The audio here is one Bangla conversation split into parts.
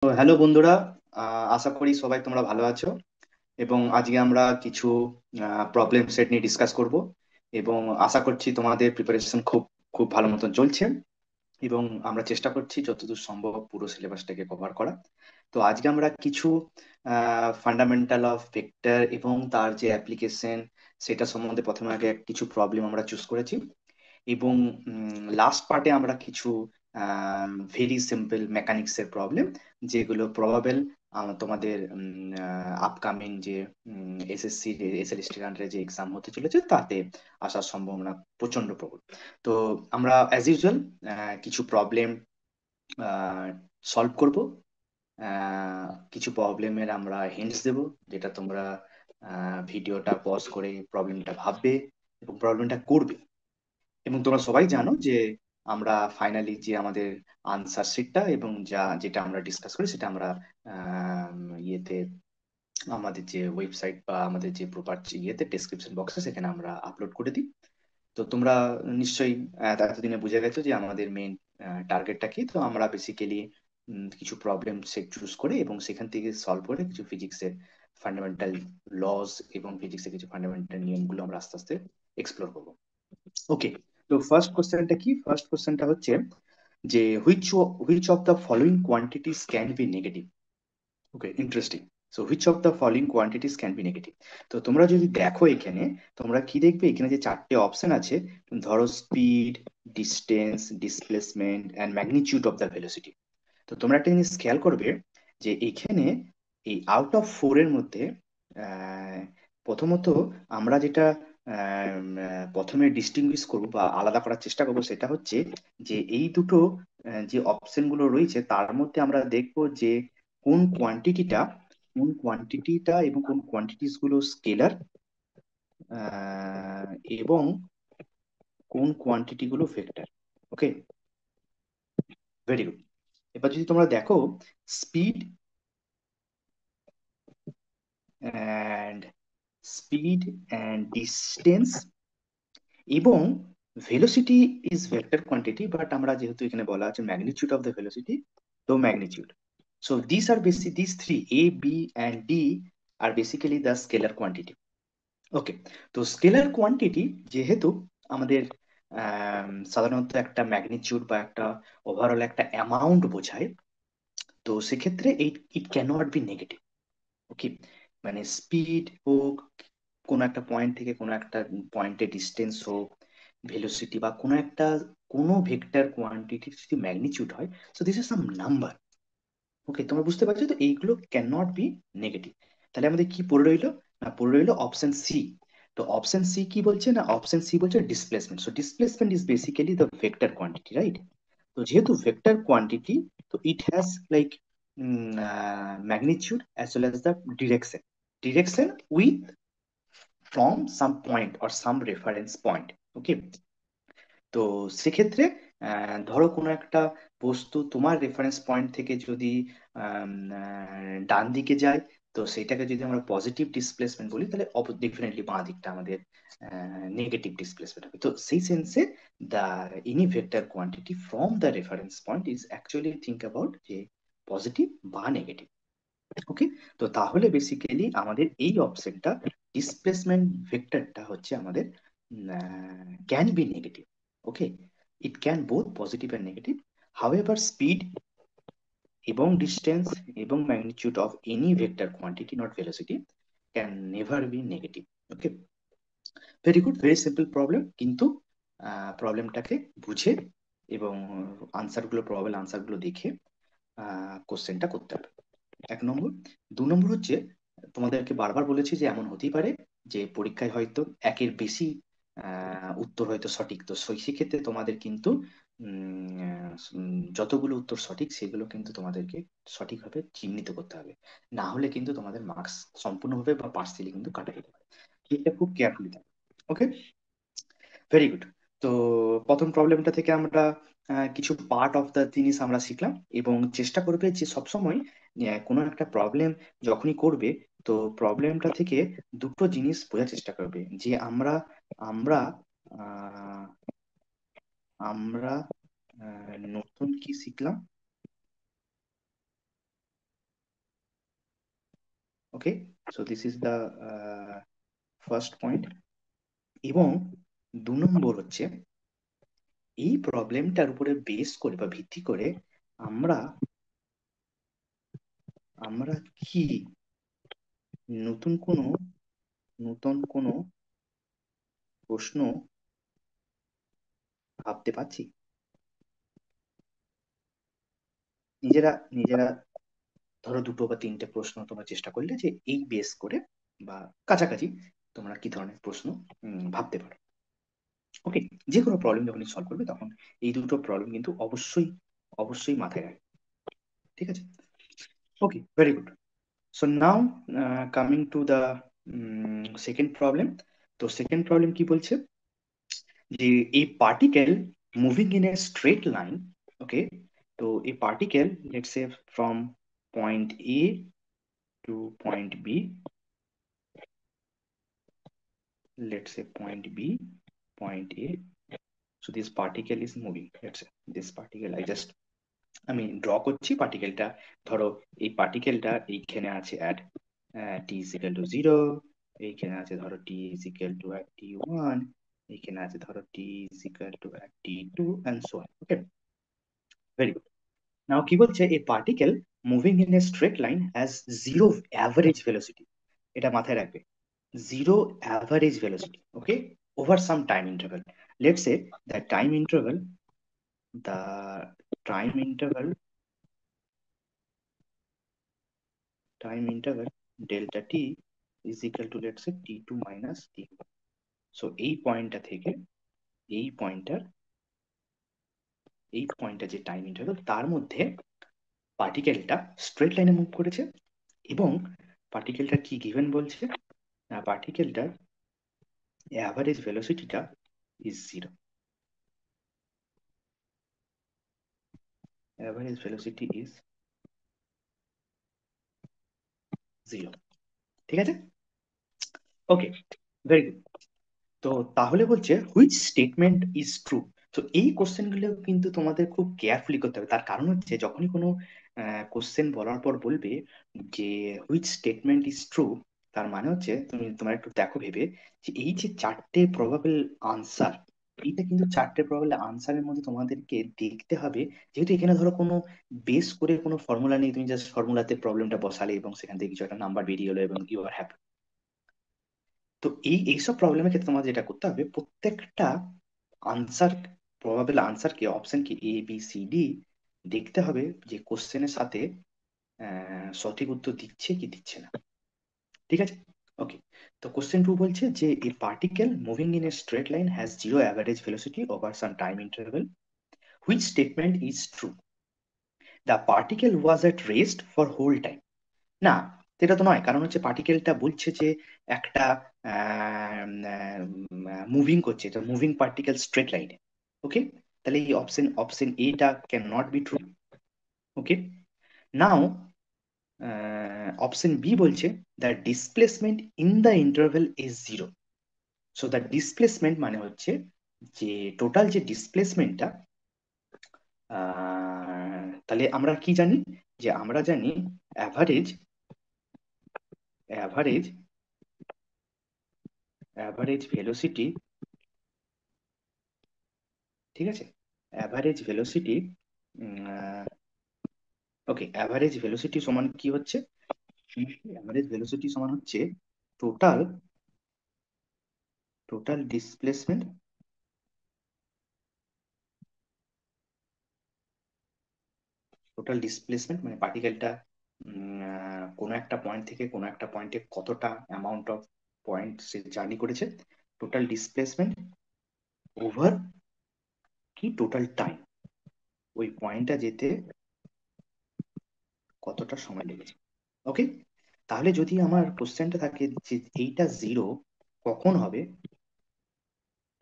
তো হ্যালো বন্ধুরা, আশা করি সবাই তোমরা ভালো আছো। এবং আজকে আমরা কিছু প্রবলেম সেট নিয়ে ডিসকাস করব। এবং আশা করছি তোমাদের প্রিপারেশন খুব খুব ভালো মতন চলছে। এবং আমরা চেষ্টা করছি যতদূর সম্ভব পুরো সিলেবাসটাকে কভার করা। তো আজকে আমরা কিছু ফান্ডামেন্টাল অফ ভেক্টর এবং তার যে অ্যাপ্লিকেশন সেটা সম্বন্ধে প্রথমে আগে কিছু প্রবলেম আমরা চুজ করেছি। এবং লাস্ট পার্টে আমরা কিছু ভেরি সিম্পল মেকানিক্সের প্রবলেম, যেগুলো প্রবাবেল তোমাদের আপকামিং যে এসএসসি এসএলএসটি রানের যে এক্সাম হতে চলেছে তাতে আসার সম্ভাবনা প্রচন্ড প্রবল। তো আমরা অ্যাজ ইউজুয়াল কিছু প্রবলেম সলভ করব। কিছু প্রবলেমের আমরা হিন্টস দেব, যেটা তোমরা ভিডিওটা পজ করে প্রবলেমটা ভাববে এবং প্রবলেমটা করবে। এবং তোমরা সবাই জানো যে আমরা ফাইনালি যে আমাদের আনসার শিটটা এবং যেটা আমরা ডিসকাস করি সেটা আমরা ইয়েতে, আমাদের যে ওয়েবসাইট বা আমাদের যে প্রপার ইয়েতে ডেসক্রিপশন বক্সে সেখানে আমরা আপলোড করে দিই। তো তোমরা নিশ্চয়ই এতদিনে বুঝে গেছো যে আমাদের মেইন টার্গেটটা কি। তো আমরা বেসিক্যালি কিছু প্রবলেম সেট চুজ করে এবং সেখান থেকে সলভ করে কিছু ফিজিক্সের ফান্ডামেন্টাল লস এবং ফিজিক্সের কিছু ফান্ডামেন্টাল নিয়মগুলো আমরা আস্তে আস্তে এক্সপ্লোর করবো। ওকে, তো ফার্স্ট কোশ্চেনটা কি? ফার্স্ট কোশ্চেনটা হচ্ছে যে which of the following quantities can be negative. Okay, interesting. So which of the following quantities can be negative. তো তোমরা যদি দেখো এখানে, তোমরা কি দেখবে এখানে যে চারটে অপশন আছে, ধরো speed, distance, displacement and magnitude of the velocity. তো তোমরা একটা জিনিস খেয়াল করবে যে এখানে এই আউট অফ ফোর এর মধ্যে আহ, প্রথমত আমরা যেটা প্রথমে ডিস্টিংগুইশ করব বা আলাদা করার চেষ্টা করব সেটা হচ্ছে যে এই দুটো যে অপশন গুলো রয়েছে তার মধ্যে আমরা দেখব যে কোন কোয়ান্টিটিটা এবং কোন কোয়ান্টিটিস গুলো স্কেলার, এবং কোন কোয়ান্টিটি গুলো ভেক্টর। ওকে, ভেরি গুড। এবার যদি তোমরা দেখো speed and speed and distance এবং velocity is vector quantity, but আমরা যেহেতু এখানে বলা আছে ম্যাগনিটিউড অফ দ্য ভেলোসিটি, তো magnitude. So this are basic, this three A B and D are basically the scalar quantity. Okay, তো স্কেলার কোয়ান্টিটি যেহেতু আমাদের সাধারণত একটা ম্যাগনিটিউড বা একটা ওভারঅল একটা অ্যামাউন্ট বোঝায়, তো সেক্ষেত্রে it can not be negative. Okay, মানে স্পিড হোক, কোনো একটা পয়েন্ট থেকে কোনো একটা পয়েন্টে ডিস্টেন্স হোক, ভেলোসিটি বা কোনো ভেক্টর কোয়ান্টিটির যদি ম্যাগনিটিউড হয়, so this is some number. Okay, তোমরা বুঝতে পারছো? তো এইগুলো ক্যান নট বি নেগেটিভ। তাহলে আমাদের কি পড়ে রইলো? না, পড়ে রইলো অপশন সি। তো অপশন সি কি বলছে? না, অপশন সি বলছে displacement. So displacement is basically the vector quantity, right? তো যেহেতু ভেক্টর কোয়ান্টিটি, তো it has like magnitude as well as the direction with from some point or some reference point. Okay, তো সেক্ষেত্রে ধরো কোনো একটা বস্তু তোমার রেফারেন্স পয়েন্ট থেকে যদি ডান দিকে যায়, তো সেটাকে যদি আমরা পজিটিভ ডিসপ্লেসমেন্ট বলি, তাহলে ডেফিনেটলি বাঁ দিকটা আমাদের নেগেটিভ ডিসপ্লেসমেন্ট হবে। তো সেই sense the any vector quantity from the reference point is actually think about যে পজিটিভ বা নেগেটিভ। ওকে, তো তাহলে বেসিক্যালি আমাদের এই অপশনটা ডিসপ্লেসমেন্ট ভেক্টরটা হচ্ছে আমাদের can be negative. Okay, it can both positive and negative. However speed এবং ডিস্টেন্স এবং magnitude of any vector quantity not velocity can never be negative. Okay, very good, very simple problem, কিন্তু প্রবলেমটাকে বুঝে এবং আনসারগুলো, প্রবাবল আনসারগুলো দেখে কোশ্চেনটা করতে হবে। এক নম্বর। দু নম্বর হচ্ছে, তোমাদেরকে বারবার বলেছি যে এমন হতেই পারে যে পরীক্ষায় হয়তো একের বেশি উত্তর হয়তো সঠিক। তো সেক্ষেত্রে তোমাদের কিন্তু যতগুলো উত্তর সঠিক সেগুলো কিন্তু তোমাদেরকে সঠিকভাবে চিহ্নিত করতে হবে। না হলে কিন্তু তোমাদের মার্কস সম্পূর্ণভাবে বা পার্সিয়ালি কিন্তু কাটা যেতে পারে। এটা খুব কেয়ারফুলি থাকবে। ওকে, ভেরি গুড। তো প্রথম প্রবলেমটা থেকে আমরা কিছু পার্ট অফ দ্য জিনিস আমরা শিখলাম। এবং চেষ্টা করবে যে সবসময় কোনো একটা প্রবলেম যখনই করবে, তো প্রবলেমটা থেকে দুটো জিনিস বোঝার চেষ্টা করবে যে আমরা আমরা আহ, আমরা নতুন কি শিখলাম okay, so this is the first point. এবং 2 নম্বর হচ্ছে, এই প্রবলেমটার উপরে বেস করে বা ভিত্তি করে আমরা আমরা কি নতুন কোনো নতুন কোনো প্রশ্ন ভাবতে পারছি? নিজেরা নিজেরা ধরো 2 বা 3টে প্রশ্ন তোমরা চেষ্টা করলে যে এই বেস করে বা কাছাকাছি তোমরা কি ধরনের প্রশ্ন ভাবতে পারো। ওকে, যে কোনো প্রবলেম যখন সলভ করবে তখন এই 2টো প্রবলেম কিন্তু অবশ্যই অবশ্যই মাথায় রাখবে। ঠিক আছে? Okay, very good. So now coming to the second problem. তো সেকেন্ড প্রবলেম কি বলছে, যে a particle moving in a straight line, okay, তো a particle, let's say from point A to point B, let's say point B, point A, so this particle is moving, let's say this particle, আমি ড্র করছি পার্টিকেলটা। ধরো এই পার্টিকেলটা এইখানে আছে at T is equal to 0, এইখানে আছে ধরো T is equal to at T 1, এইখানে আছে ধরো T is equal to at T 2 and so on. Okay, very good. Now কি বলছে, a particle moving in a straight line has zero average velocity. এটা মাথায় রাখবে, zero average velocity, okay, over some time interval. Let's say the the time interval time interval delta t is equal to, let's say, t2 minus t1. So এই পয়েন্টটা থেকে এই পয়েন্টটার এই পয়েন্টটা যে টাইম ইন্টারভ্যাল তার মধ্যে পার্টিকেলটা স্ট্রেট লাইনে মুভ করেছে, এবং পার্টিকেলটা কি গিভেন বলছে, না পার্টিকেলটার অ্যাভারেজ ভেলোসিটিটা ইজ 0, অ্যাভারেজ ভেলোসিটি ইজ 0। ঠিক আছে? Okay, very good. তো তাহলে বলছে হুইচ স্টেটমেন্ট ইজ ট্রু। তো এই কোশ্চেন গুলো কিন্তু তোমাদের খুব কেয়ারফুলি করতে হবে। তার কারণ হচ্ছে যখনই কোনো কোশ্চেন বলার পর বলবে যে হুইচ স্টেটমেন্ট ইজ ট্রু, তার মানে হচ্ছে তুমি তোমার একটু দেখো ভেবে যে এই যে 4টে প্রবাবল আনসার, এইটা কিন্তু 4টে প্রবাবল আনসারের মধ্যে তোমাদেরকে দেখতে হবে, যেহেতু এখানে ধরো কোনো বেস করে কোনো ফর্মুলা নেই, তুমি জাস্ট ফর্মুলাতে প্রবলেমটা বসালে এবং সেখান থেকে কিছু একটা নাম্বার বেরিয়ে এলো এবং ইউ আর হ্যাপি। তো এইসব প্রবলেমের ক্ষেত্রে তোমার যেটা করতে হবে, প্রত্যেকটা answer, probable আনসারকে, অপশনকে A B C D দেখতে হবে যে কোশ্চেনের সাথে সঠিক উত্তর দিচ্ছে কি দিচ্ছে না। ঠিক আছে? ওকে, তো কোশ্চেন 2 বলছে যে a particle moving in a straight line has zero average velocity over some time interval, which statement is true? The particle was at rest for whole time. না, সেটা তো নয়, কারণ হচ্ছে পার্টিকেলটা বলছে যে একটা মুভিং করছে, এটা মুভিং পার্টিকেল স্ট্রেট লাইনে। ওকে, তাহলে এই অপশন এটা can not be true. Okay, now option B বলছে the displacement in the interval is 0। So the displacement মানে হচ্ছে যে টোটাল যে ডিসপ্লেসমেন্টটা, তাহলে আমরা কি জানি, যে আমরা জানি অ্যাভারেজ অ্যাভারেজ অ্যাভারেজ ভেলোসিটি, ঠিক আছে, অ্যাভারেজ ভেলোসিটি, ওকে, অ্যাভারেজ ভেলোসিটি সমান কি হচ্ছে, অ্যাভারেজ ভেলোসিটি সমান হচ্ছে total total displacement, total displacement মানে পার্টিকেলটা কোনো একটা পয়েন্ট থেকে কোনো একটা পয়েন্টে কতটা amount of point say journey করেছে, টোটাল ডিসপ্লেসমেন্ট ওভার কি টোটাল টাইম, ওই পয়েন্টটা যেতে কতটা সময় লেগেছে। ওকে, তাহলে যদি আমার কোশ্চেনটা থাকে যে এইটা 0 কখন হবে,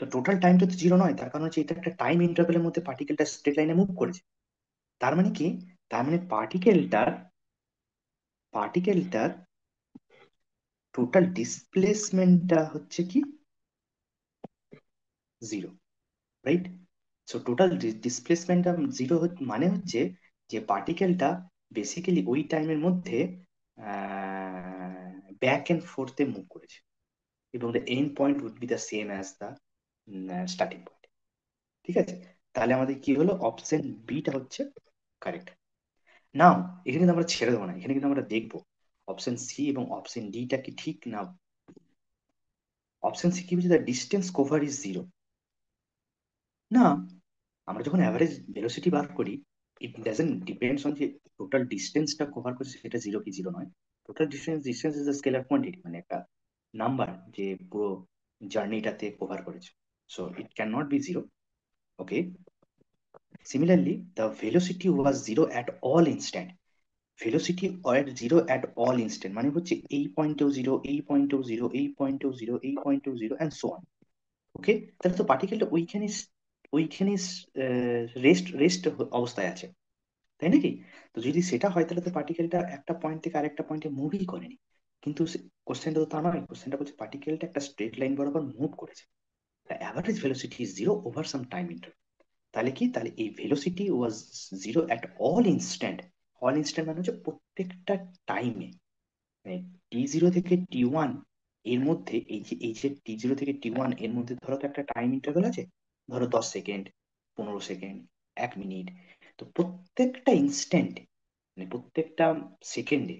তো টোটাল টাইমটা তো 0 নয়, তার কারণ হচ্ছে এটা একটা টাইম ইন্টারভেলের মধ্যে পার্টিকেলটা স্ট্রেট লাইনে মুভ করেছে। তার মানে কি, তার মানে পার্টিকেলটার টোটাল ডিসপ্লেসমেন্টটা হচ্ছে কি 0, রাইট? সো টোটাল ডিসপ্লেসমেন্টটা 0 মানে হচ্ছে যে পার্টিকেলটা বেসিক্যালি ওই টাইমের মধ্যে ব্যাক এন্ড ফোর্থে মুভ করেছে, এবং the end point would be the same as the starting point. ঠিক আছে, তাহলে আমাদের কি হলো, অপশন বিটা হচ্ছে কারেক্ট। নাও এখানে কিন্তু আমরা ছেড়ে দেবো না, এখানে কিন্তু আমরা দেখবো অপশন সি এবং অপশন ডিটা কি ঠিক না। অপশন সি কি বলছে, the distance cover is zero. না, আমরা যখন অ্যাভারেজ ভেলোসিটি বার করি, ইট ডাজেন্ট ডিপেন্ডস অন যে টোটাল ডিস্টেন্সটা কভার করছে সেটা জিরো কি জিরো নয়। Total distance, distance is the scalar quantity, মানে একটা নাম্বার যে পুরো জার্নিটাতে কভার করেছে। So it can not be zero. Okay, similarly the velocity was zero at all instant. Velocity at zero at all instant মানে হচ্ছে এই পয়েন্টেও জিরো, এই পয়েন্টেও জিরো, এই পয়েন্টেও জিরো, এই পয়েন্টেও জিরো, অ্যান্ড সো অন। ওকে, তাহলে তো পার্টিকেলটা ওইখানে ওইখানে রেস্ট রেস্ট অবস্থায় আছে, তাই নাকি? তো যদি সেটা হয় তাহলে তো পার্টিকেলটা একটা পয়েন্ট থেকে আরেকটা পয়েন্টে মুভই করেনি। কিন্তু কোশ্চেনটা তো তা নয়, কোশ্চেনটা বলছে পার্টিকেলটা একটা স্ট্রেট লাইন বরাবর মুভ করেছে। Average velocity is zero over some time interval. তাহলে কি, তাহলে এই velocity was zero at all instant. All instant মানে হচ্ছে প্রত্যেকটা টাইমে, মানে টি0 থেকে টি1 এর মধ্যে, এই যে টি0 থেকে টি1 এর মধ্যে ধরো তো একটা টাইম ইন্টারভ্যাল আছে, ধরো 10 সেকেন্ড, 15 সেকেন্ড, 1 মিনিট। তো প্রত্যেকটা ইনস্ট্যান্ট, মানে প্রত্যেকটা সেকেন্ডে,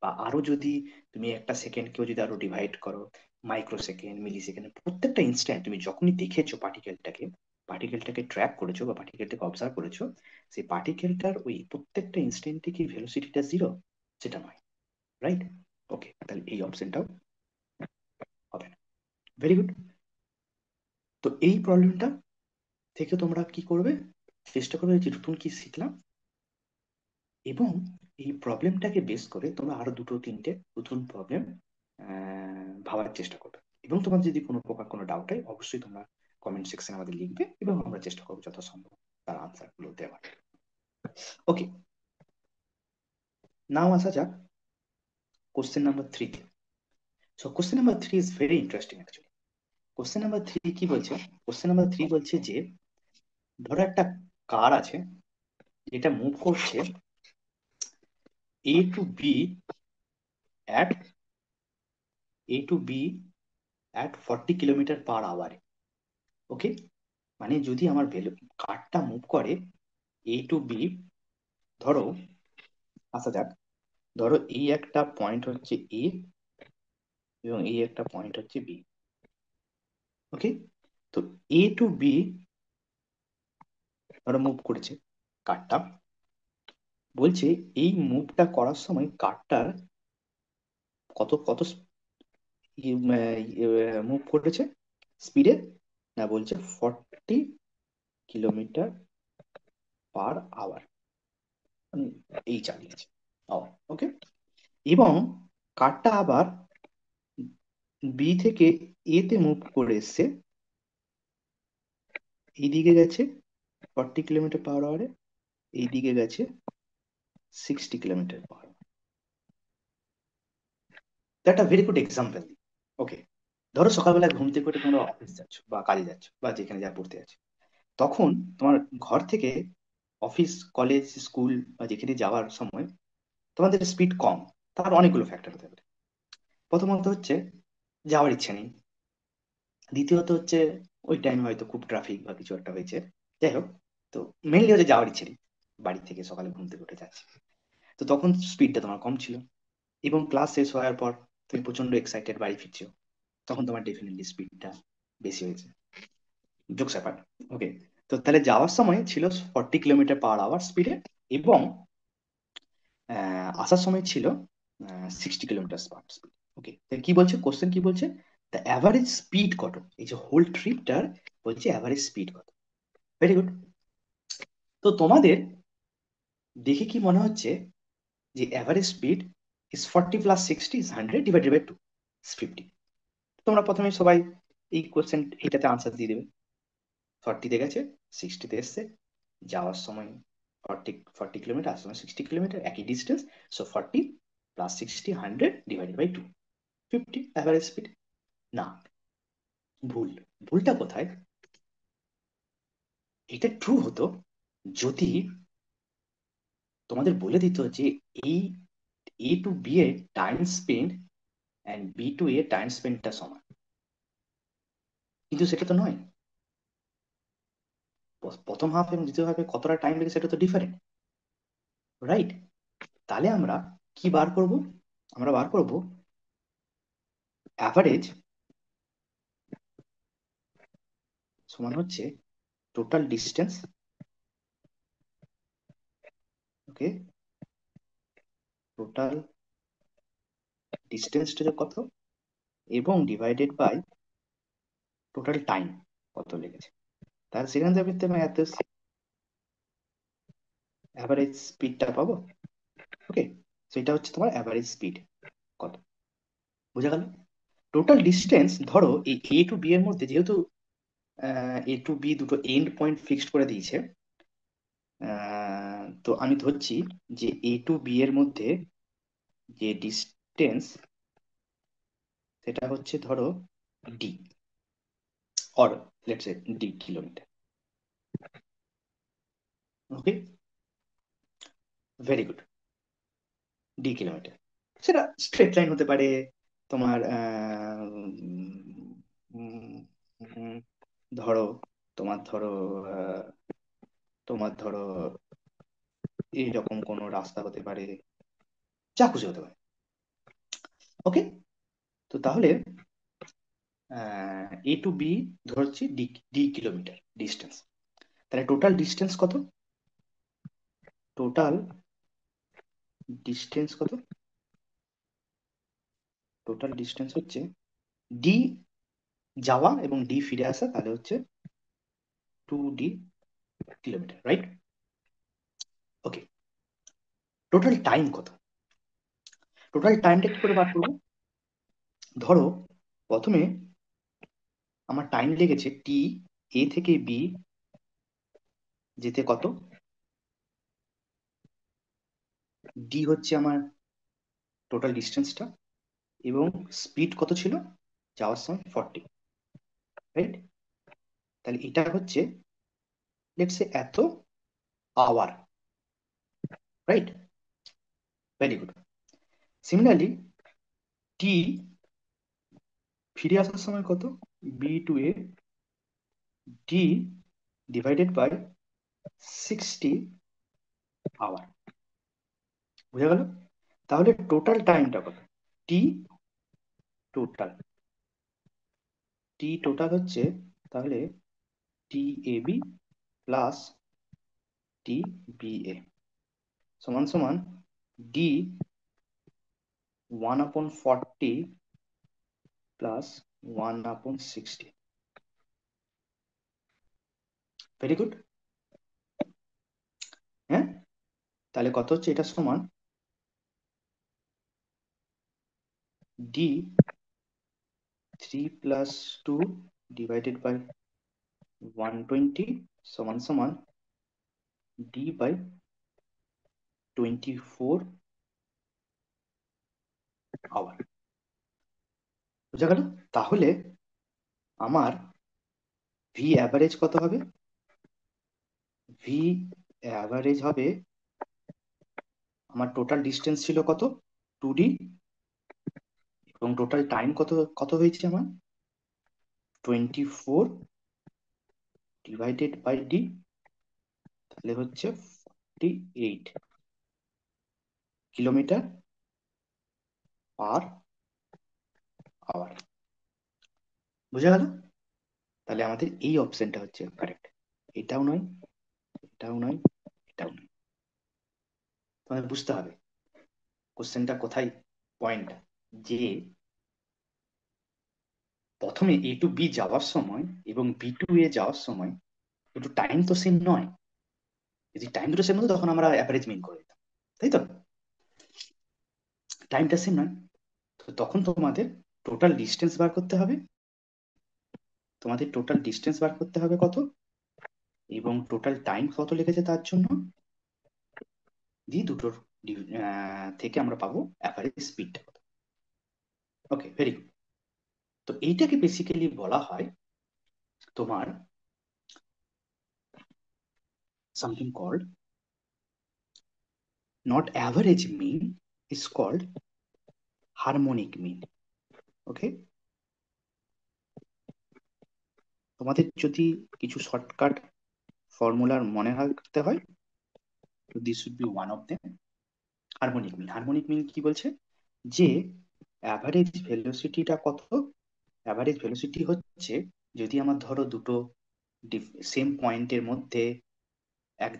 বা আরো যদি তুমি একটা সেকেন্ডকেও যদি আরো ডিভাইড করো, মাইক্রো সেকেন্ড, মিলি সেকেন্ড, প্রত্যেকটা ইনস্ট্যান্ট তুমি যখনই দেখেছো পার্টিকেলটাকে, পার্টিকেলটাকে ট্র্যাক করেছো বা পার্টিকেলটাকে অবজার্ভ করেছো, সেই পার্টিকেলটার ওই প্রত্যেকটা ইনস্ট্যান্টে কি ভেলোসিটিটা জিরো? সেটা নয়, রাইট? ওকে, তাহলে এই অপশনটাও হবে না। Very good. তো এই প্রবলেমটা থেকে তোমরা কি করবে, চেষ্টা করবে যে নতুন কি শিখলাম, এবং এই প্রবলেমটাকে বেস করে তোমরা আরো দুটো তিনটে নতুন প্রবলেম ভাবার চেষ্টা করবে। এবং তোমার যদি কোনো প্রকার কোনো ডাউট হয় অবশ্যই তোমরা কমেন্ট সেকশনে আমাদের লিখবে, এবং আমরা চেষ্টা করবো যথাসম্ভব তার আনসার গুলো দেওয়ার। ওকে, নাও আসা যাক কোশ্চেন নাম্বার 3-তে। So question number 3 is very interesting actually. Question number 3 কি বলছে? কোশ্চেন নাম্বার 3 বলছে যে ধরো একটা কার আছে যেটা মুভ করছে A to B at A to B 40 kilometre per আওয়ারে। ওকে, মানে যদি আমার কারটা মুভ করে এ টু বি, ধরো আসা যাক, ধরো এই একটা পয়েন্ট হচ্ছে এ এবং এই একটা পয়েন্ট হচ্ছে বি। ওকে, তো এ টু বি ধরো মুভ করেছে কারটা, বলছে এই মুভটা করার সময় কারটার কত কত মুভ করেছে স্পিডে, না বলছে 40 কিলোমিটার পার আওয়ার, এই চালিয়েছে। ওকে, এবং কারটা আবার বি থেকে এ তে মুভ করে এসছে, এইদিকে গেছে 40 কিলোমিটার পার আওয়ারে, এইদিকে গেছে 60 কিলোমিটার পার। একটা ভেরি গুড এক্সাম্পল। ওকে, ধরো সকালবেলা ঘুম থেকে উঠে তোমরা অফিস যাচ্ছ বা কাজে যাচ্ছ বা যেখানে যা পড়তে যাচ্ছ, তখন তোমার ঘর থেকে অফিস, কলেজ, স্কুল বা যেখানে যাওয়ার সময় তোমাদের স্পিড কম। তার অনেকগুলো ফ্যাক্টর হতে পারে। প্রথমত হচ্ছে যাওয়ার ইচ্ছে নেই। দ্বিতীয়ত হচ্ছে ওই টাইম হয়তো খুব ট্রাফিক বা কিছু একটা হয়েছে, যাই হোক। তো মেনলি হচ্ছে যাওয়ার ইচ্ছে নেই, বাড়ি থেকে সকালে ঘুম থেকে উঠে যাচ্ছে, তো তখন স্পিডটা তোমার কম ছিল। এবং ক্লাস শেষ হওয়ার পর তুমি প্রচন্ড এক্সাইটেড বাড়ি ফিরছো, তখন তোমার ডেফিনেটলি স্পিডটা বেশি হয়েছে। Jokes apart. ওকে, তো তাহলে যাওয়ার সময় ছিল 40 কিলোমিটার পার আওয়ার স্পিডে, এবং আসার সময় ছিল 60 কিলোমিটার পার স্পিড। ওকে, কি বলছে কোশ্চেন, কি বলছে, দ্য অ্যাভারেজ স্পিড কত, এই যে হোল ট্রিপটার বলছে অ্যাভারেজ স্পিড কত। Very good. তো তোমাদের দেখে কি মনে হচ্ছে যে অ্যাভারেজ স্পিড ইজ 40 + 60 = 100 / 2 50। তোমরা প্রথমে সবাই এই কোশ্চেন এটাতে আনসার দিয়ে দেবে। 40-তে গেছে, 60-তে এসছে, যাওয়ার সময় 40 কিলোমিটার, আসার সময় 60 কিলোমিটার, একই ডিস্টেন্স। So 40 + 60 100 / 2 50 average speed. না, ভুল। ভুলটা কোথায়? এটা ট্রু হতো যদি তোমাদের বলে দিত যে এই এ টু বি এর time spend and B to A time স্পেন্ডটা সমান, কিন্তু সেটা তো নয়। প্রথম হাফ এবং দ্বিতীয় হাফে কতটা টাইম লেগে সেটা তো ডিফারেন্ট, রাইট? তাহলে আমরা কি বার করব? আমরা বার করব অ্যাভারেজ সমান হচ্ছে টোটাল ডিস্টেন্স, ওকে, টোটাল ডিস্টেন্সটা কত এবং ডিভাইডেড বাই টোটাল টাইম কত লেগেছে। তাহলে সেখান থেকে আমি এত অ্যাভারেজ স্পিডটা পাবো। ওকে, সেটা হচ্ছে তোমার অ্যাভারেজ স্পিড কত, বোঝা গেল? টোটাল ডিস্টেন্স ধরো এই এ টু বি এর মধ্যে, যেহেতু এ টু বি দুটো এন্ড পয়েন্ট ফিক্সড করে দিয়েছে, তো আমি ধরছি যে এ টু বি এর মধ্যে যে ডিস্টেন্স সেটা হচ্ছে ধরো D, or let's say D kilometre. Okay, very good, D kilometre. সেটা স্ট্রেট লাইন হতে পারে, তোমার উম, উম, ধরো ধরো আহ, তোমার ধরো এইরকম কোনো রাস্তা হতে পারে, যা খুশি হতে পারে। ওকে, তো তাহলে এ টু বি ধরছি ডি, ডি কিলোমিটার ডিস্টেন্স। তাহলে টোটাল ডিস্টেন্স কত? টোটাল ডিস্টেন্স কত? টোটাল ডিস্টেন্স হচ্ছে ডি যাওয়া এবং ডি ফিরে আসা, তাহলে হচ্ছে 2D কিলোমিটার, রাইট? ওকে, টোটাল টাইম কত? টোটাল টাইমটা কি করে বার করবো? ধরো প্রথমে আমার টাইম লেগেছে টি, এ থেকে বি যেতে কত, ডি হচ্ছে আমার টোটাল ডিস্টেন্সটা, এবং স্পিড কত ছিল যাওয়ার সময় 40, রাইট? তাহলে এটা হচ্ছে লেটস সে এত hour, right? Very good. Similarly T ফিরে আসার সময় কত, B to A, D divided by 60 hour, বুঝা গেল? তাহলে টোটাল টাইমটা কত? টি টোটাল, টি টোটাল হচ্ছে তাহলে টি A B plus T B A সমান সমান ডি 1/40 প্লাস 1/60। Very good. হ্যাঁ, তাহলে কত হচ্ছে এটা সমান ডি 3 + 2 ডিভাইডেড বাই 120 সমান সমান ডি বাই 24 আওয়ার, বুঝা গেল? তাহলে আমার ভি অ্যাভারেজ কত হবে? ভি অ্যাভারেজ হবে, আমার টোটাল ডিস্টেন্স ছিল কত, 2D, এবং টোটাল টাইম কত, কত হয়েছে আমার 24 ডিভাইডেড বাই ডি, তাহলে হচ্ছে 48 কিলোমিটার পার আওয়ার, বুঝা গেল? তাহলে আমাদের এই অপশনটা হচ্ছে কারেক্ট, এটাও নয়, এটাও নয়, এটাও নয়। তোমাদের বুঝতে হবে কোশ্চেনটা কোথায়, পয়েন্ট, যে প্রথমে এ টু বি যাওয়ার সময় এবং বি টু এ যাওয়ার সময় একটু টাইম তো সেম নয়। যদি টাইম দুটো সেম হতো তখন আমরা অ্যাভারেজ মিন করে দিতাম, তাই তো? টাইমটা সেম নয়, তো তখন তোমাদের টোটাল ডিস্টেন্স বার করতে হবে। তোমাদের টোটাল ডিস্টেন্স বার করতে হবে কত, এবং টোটাল টাইম কত লেগেছে তার জন্য, দিয়ে দুটোর থেকে আমরা পাবো অ্যাভারেজ স্পিডটা কত। Okay, very good. তো এইটাকে বেসিক্যালি বলা হয় তোমার something called, not average mean, is called harmonic mean. Okay, তোমাদের যদি কিছু শর্টকাট ফর্মুলার মনে রাখতে হয়, তো this should be one of them. Harmonic mean, harmonic mean কি বলছে যে অ্যাভারেজ ভেলোসিটিটা কত? অ্যাভারেজ ভেলোসিটি হচ্ছে, যদি আমার ধরো দুটো সেম পয়েন্টের মধ্যে এক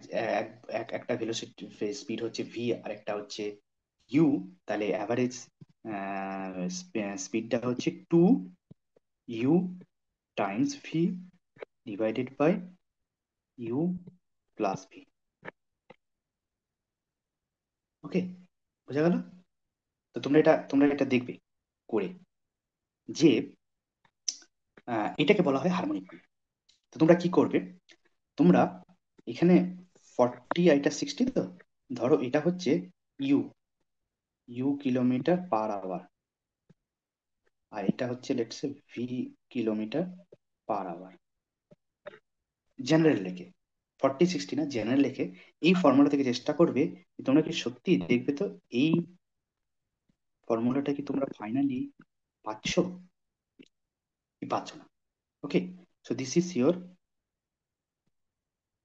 এক- একটা ভেলোসিটি স্পিড হচ্ছে ভি আর একটা হচ্ছে ইউ, তাহলে অ্যাভারেজ স্পিডটা হচ্ছে 2u times V divided by U plus V. Okay, বোঝা গেল? তো তোমরা এটা দেখবে করে যে এটাকে বলা হয় হারমোনিক মিন। তো তোমরা কি করবে, তোমরা এখানে 40 আর এটা 60, তো ধরো এটা হচ্ছে ইউ, কিলোমিটার পার আওয়ার, আর এটা হচ্ছে let's say V kilometre per hour. General লেখে, 40-60 না, জেনারেল লেখে এই ফর্মুলা থেকে চেষ্টা করবে যে তোমরা কি সত্যি দেখবে তো এই ফর্মুলাটা কি তোমরা ফাইনালি পাচ্ছ কি পাচ্ছ না। Okay, so this is your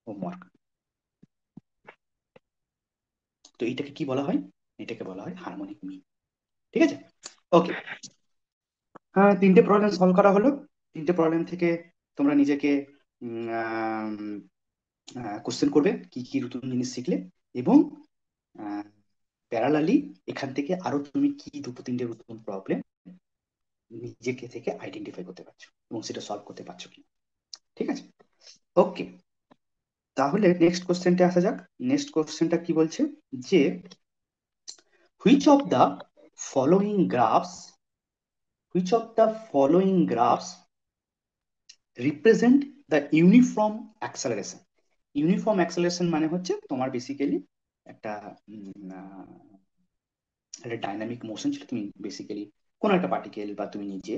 homework. তো এইটাকে কি বলা হয়? এটাকে বলা হয় হারমোনিক মিন। ঠিক আছে, ওকে। হ্যাঁ, তিনটে প্রবলেম সলভ করা হলো। তিনটে প্রবলেম থেকে তোমরা নিজেকে কোশ্চেন করবে কি কি নতুন জিনিস শিখলে, এবং প্যারালালি এখান থেকে আরো তুমি কি দুটো তিনটে নতুন প্রবলেম নিজেকে থেকে আইডেন্টিফাই করতে পারছো এবং সেটা সলভ করতে পারছো কিনা। ঠিক আছে, ওকে। তাহলে নেক্সট কোশ্চেনটা আসা যাক। নেক্সট কোশ্চেনটা কি বলছে যে which of the following graphs which of the following graphs represent the uniform acceleration. Uniform acceleration মানে হচ্ছে তোমার বেসিক্যালি একটা একটা ডাইনামিক মোশন ছিল, তুমি বেসিক্যালি কোনো একটা পার্টিকেল বা তুমি নিজে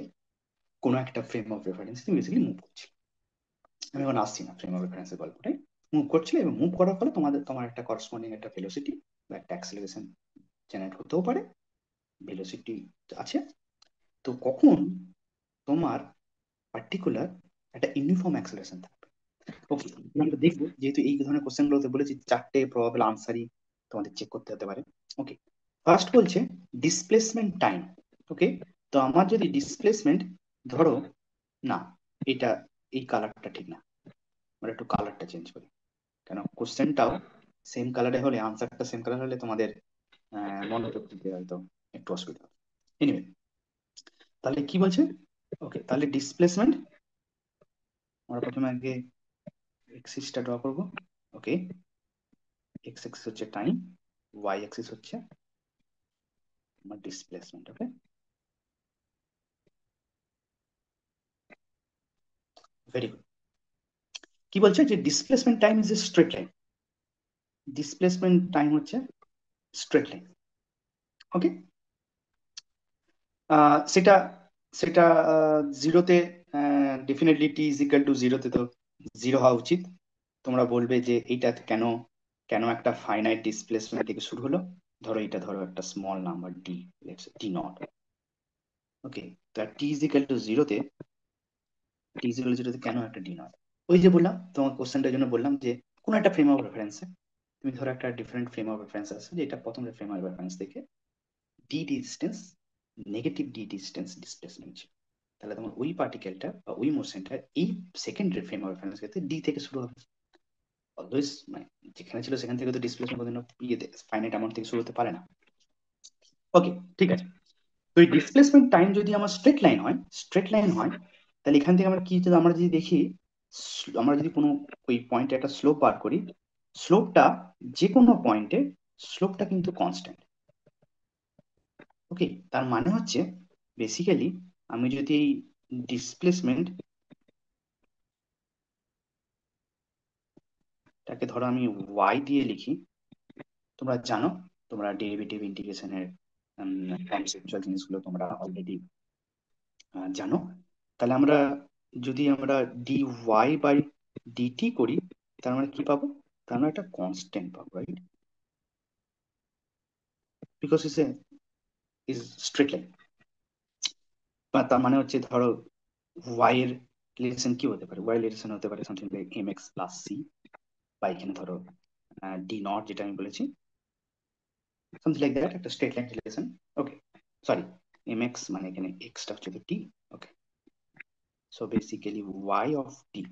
কোনো একটা ফ্রেম অফ রেফারেন্স তুমি বেসিক্যালি মুভ করছো। আমি এখন আসছি না ফ্রেম অফ রেফারেন্সের গল্পটাই। মুভ করছিলে এবং মুভ করার ফলে তোমার একটা করসপন্ডিং একটা ভেলোসিটি বা একটা অ্যাক্সেলারেশন জেনারেট হতেও পারে, ভেলোসিটি আছে। তো কখন তোমার পার্টিকুলার একটা ইউনিফর্ম অ্যাক্সেলারেশন থাকবে। ওকে, আমরা দেখবো, যেহেতু এই ধরনের কোশ্চেন গুলোতে বলেছি চারটে প্রবাবল আনসারই তোমাদের চেক করতে হতে পারে। ওকে, ফার্স্ট বলছে ডিসপ্লেসমেন্ট টাইম। ওকে, তো আমার যদি ডিসপ্লেসমেন্ট ধরো, না এটা এই কালারটা ঠিক না, আমরা একটু কালারটা চেঞ্জ করি, কেন কোশ্চেনটাও সেম কালারে হলে, আনসারটা সেম কালার হলে তোমাদের মনোযোগ দিতে হয়তো একটু অসুবিধা হবে। এনিওয়ে, তাহলে কি বলছে? ওকে, তাহলে ডিসপ্লেসমেন্ট আমরা প্রথমে আগে এক্সিসটা ড্র করব। ওকে, এক্স এক্সিস হচ্ছে টাইম, ওয়াই এক্সিস হচ্ছে আমার ডিসপ্লেসমেন্ট। ওকে, ভেরি গুড। কি বলছে যে displacement time is A straight line. Displacement time হচ্ছে স্ট্রেট লাইন। ওকে, সেটা সেটা জিরোতে, definitely T is equal two জিরোতে তো জিরো হওয়া উচিত। তোমরা বলবে যে এইটা কেন, একটা ফাইনাইট ডিসপ্লেসমেন্ট থেকে শুরু হলো। ধরো এটা, ধরো একটা small number D, T not. Okay, তো টি ইজ ইকাল টু জিরোতে, কেন একটা ডি নট? ওই যে বললাম তোমার কোশ্চেনটার জন্য বললাম যে কোনো একটা ফ্রেম অফ রেফারেন্সে তুমি ধরো একটা ডিফারেন্ট ফ্রেম অফ রেফারেন্স আছে, যে এটা প্রথম ফ্রেম অফ রেফারেন্স থেকে D distance, negative D distance displacement ছিল, তাহলে তোমার ওই পার্টিকেলটা বা ওই মোশনটা এই সেকেন্ডারি ফ্রেম অফ রেফারেন্স ক্ষেত্রে ডি থেকে শুরু হবে। অলওয়েজ মানে যেখানে ছিল সেখান থেকে তো ডিসপ্লেসমেন্ট কোনোদিনও ইয়েতে ফাইনাইট অ্যামাউন্ট থেকে শুরু হতে পারে না। ওকে, ঠিক আছে। তো এই ডিসপ্লেসমেন্ট টাইম যদি আমার স্ট্রেট লাইন হয়, তাহলে এখান থেকে আমরা কি, যদি আমরা যদি দেখি, আমরা যদি কোনো ওই পয়েন্টে একটা স্লোপ বার করি, স্লোপটা যে কোনো পয়েন্টে স্লোপটা কিন্তু কনস্ট্যান্ট। ওকে, তার মানে হচ্ছে বেসিক্যালি আমি যদি এই ডিসপ্লেসমেন্টটাকে ধরো আমি ওয়াই দিয়ে লিখি, তোমরা জানো, তোমরা ডেরিভেটিভ ইন্টিগ্রেশনের কনসেপচুয়াল জিনিসগুলো তোমরা অলরেডি জানো। তাহলে যদি আমরা ডি ওয়াই বাই ডিটি করি, তার মানে কি পাবো? তার মানে একটা কনস্ট্যান্ট পাবো, right? Because is straight line. তার মানে হচ্ছে ধরো ওয়াই এর রিলেশন কি হতে পারে, ওয়াই রিলেশন হতে পারে something like M X plus C, বা এখানে ধরো ডি নট যেটা আমি বলেছি, সামথিং লাইক দ্যাট, একটা straight line relation. Okay, sorry, M X মানে এখানে এক্সটা হচ্ছে T. Okay, so basically Y of T,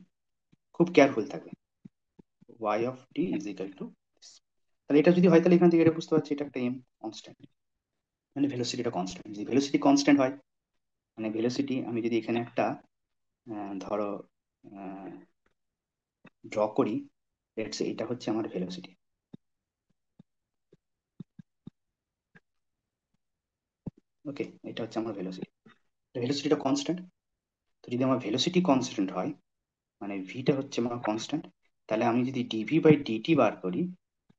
খুব কেয়ারফুল থাকবে, Y of T is equal to, তাহলে এটা যদি হয় তাহলে এখান থেকে এটা বুঝতে পারছি এটা একটা এম কনস্ট্যান্ট, মানে ভেলোসিটিটা কনস্ট্যান্ট। যদি ভেলোসিটি কনস্ট্যান্ট হয়, মানে ভেলোসিটি আমি যদি এখানে একটা ধরো ড্র করি, লেটস সে এটা হচ্ছে আমার ভেলোসিটি। ওকে, এটা হচ্ছে আমার ভেলোসিটি, ভেলোসিটিটা কনস্ট্যান্ট। তো যদি আমার ভেলোসিটি কনস্ট্যান্ট হয়, মানে ভিটা হচ্ছে আমার কনস্ট্যান্ট, তাহলে আমি যদি ডিভি বাই ডিটি বার করি,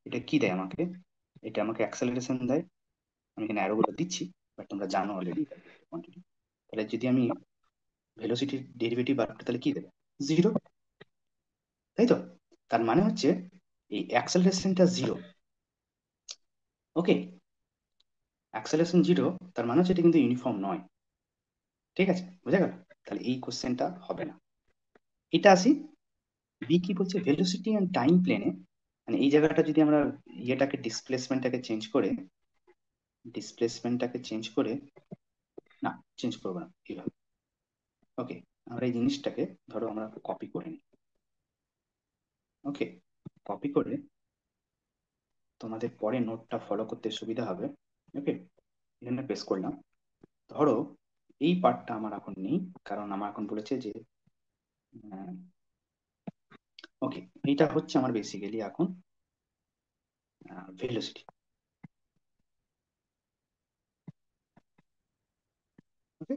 এটা কি দেয় আমাকে? এটা আমাকে অ্যাক্সেলারেশন দেয়। আমি এখানে অ্যারোগুলো দিচ্ছি, বাট তোমরা জানো অলরেডি কোয়ান্টিটি। তাহলে যদি আমি ভেলোসিটির ডেরিভেটিভ বার করি তাহলে কি দেবে? জিরো, তাই তো? তার মানে হচ্ছে এই অ্যাক্সেলারেশনটা জিরো। ওকে, অ্যাক্সেলারেশন জিরো, তার মানে হচ্ছে এটা কিন্তু ইউনিফর্ম নয়। ঠিক আছে, বুঝা গেল? তাহলে এই কোশ্চেনটা হবে না। এটা আসি, বি কি বলছে, ভেলোসিটি এন্ড টাইম প্লেনে, মানে এই জায়গাটা যদি আমরা ইয়েটাকে ডিসপ্লেসমেন্টটাকে চেঞ্জ করে, না চেঞ্জ করবো না এইভাবে। ওকে, আমরা এই জিনিসটাকে ধরো আমরা কপি করে নিই। ওকে, কপি করে তোমাদের পরে নোটটা ফলো করতে সুবিধা হবে। ওকে, এখানে পেস্ট করলাম। ধরো এই পার্টটা আমার এখন নেই, কারণ আমার এখন বলেছে যে ওকে, এইটা হচ্ছে আমার বেসিক্যালি এখন ভেলোসিটি। ওকে,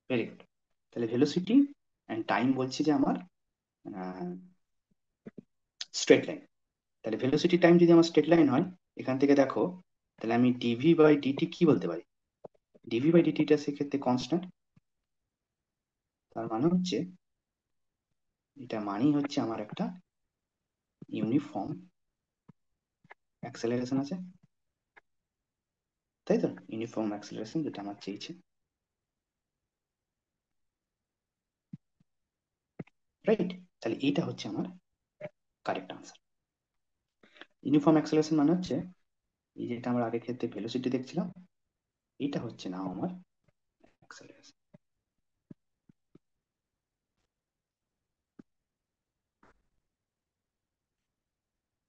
ভেরি গুড। তাহলে ভেলোসিটি অ্যান্ড টাইম বলছি যে আমার স্ট্রেট লাইন। তাহলে ভেলোসিটি টাইম যদি আমার স্ট্রেট লাইন হয়, এখান থেকে দেখো, তাহলে আমি ডিভি বাই ডিটি কি বলতে পারি? ডিভি বাই ডিটিটা সেক্ষেত্রে কনস্ট্যান্ট। তার মানে হচ্ছে, এটা মানেই হচ্ছে আমার একটা ইউনিফর্ম অ্যাক্সেলারেশন আছে, তাই তো? ইউনিফর্ম অ্যাক্সেলারেশন যেটা আমার চেয়েছে, রাইট? তাহলে এইটা হচ্ছে আমার কারেক্ট আনসার। ইউনিফর্ম অ্যাক্সেলারেশন মানে হচ্ছে এই যেটা আমরা আগের ক্ষেত্রে ভেলোসিটি দেখছিলাম, এটা হচ্ছে না আমার অ্যাক্সেলারেশন।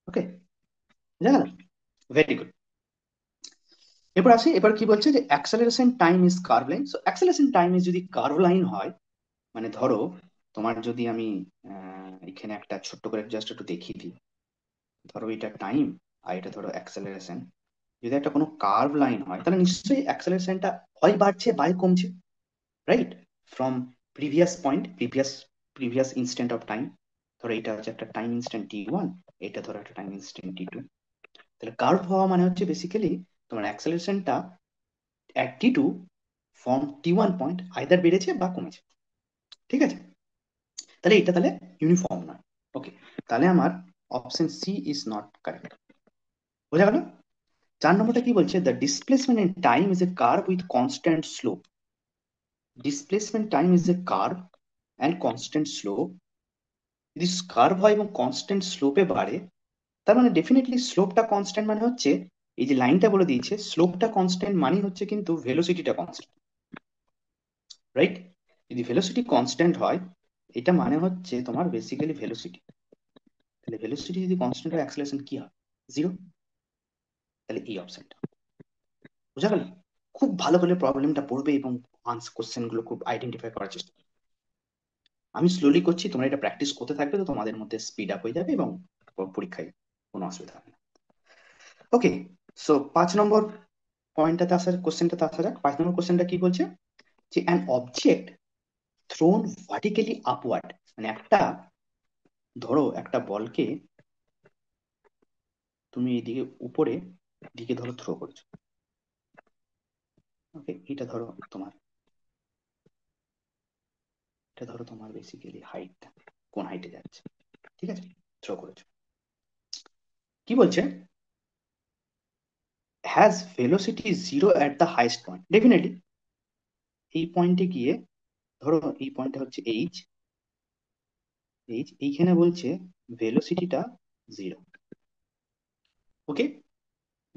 ওকে, বুঝা গেল? Very good. এবার আসি, এবার কি বলছে যে acceleration time is curve line. So acceleration time is যদি কার্ভ লাইন হয়, মানে ধরো তোমার যদি আমি এখানে একটা ছোট্ট করে জাস্ট একটু দেখিয়ে দিই, ধরো এটা টাইম আর এটা ধরো অ্যাক্সেলারেশন, যদি একটা কোনো কার্ভ লাইন হয় তাহলে নিশ্চয়ই অ্যাক্সেলারেশনটা হয় বাড়ছে বা কমছে, right? From previous point, previous instant of time. ধরো এটা হচ্ছে একটা টাইম ইনস্ট্যান্ট টি1, এটা ধরো একটা টাইম ইনস্ট্যান্ট টি2। তাহলে কার্ভ হওয়া মানে হচ্ছে বেসিক্যালি তোমার অ্যাক্সেলারেশনটা অ্যাট টি2 ফ্রম টি1 পয়েন্ট আইদার বেড়েছে বা কমেছে। ঠিক আছে, তাহলে এটা তাহলে ইউনিফর্ম নয়। ওকে, তাহলে আমার option C is not correct. বোঝা গেল? 4 নম্বরটা কি বলছে, the displacement in time is a curve with constant slope. Displacement time is a curve and constant slope. যদি কার্ভ হয় এবং কনস্ট্যান্ট স্লোপে বাড়ে, তার মানে ডেফিনেটলি স্লোপটা কনস্ট্যান্ট, মানে হচ্ছে এই যে লাইনটা বলে দিয়েছে স্লোপটা কনস্ট্যান্ট মানে হচ্ছে কিন্তু ভেলোসিটিটা কনস্ট্যান্ট, রাইট? যদি ভেলোসিটি কনস্ট্যান্ট হয়, এটা মানে হচ্ছে তোমার বেসিক্যালি ভেলোসিটি, তাহলে ভেলোসিটি যদি কনস্ট্যান্ট হয় অ্যাক্সেলারেশন কি হয়? জিরো। তাহলে এই অপশনটা, বুঝা গেল? খুব ভালো করে প্রবলেমটা পড়বে এবং কোশ্চেন গুলো খুব আইডেন্টিফাই করার চেষ্টা করবে। আমি স্লোলি করছি, তোমরা এটা প্র্যাকটিস করতে থাকবে তো তোমাদের মধ্যে স্পিড আপ হয়ে যাবে এবং পরীক্ষায় কোনো অসুবিধা হবে না। ওকে, সো 5 নম্বর পয়েন্টটাতে আসা, কোশ্চেনটাতে আসা যাক। 5 নম্বর কোশ্চেনটা কি বলছে যে an object thrown vertically upward, মানে একটা, ধরো একটা বলকে তুমি এদিকে উপরে দিকে ধরো থ্রো করছো। ওকে, এটা ধরো তোমার বেসিক্যালি হাইটটা কোন হাইটে যাচ্ছে, ঠিক আছে? থ্রো করেছো, কি বলছে, has velocity zero at the highest point. Definitely এই পয়েন্টে গিয়ে ধরো এই পয়েন্টটা হচ্ছে এইচ, এইখানে বলছে ভেলোসিটিটা জিরো। ওকে,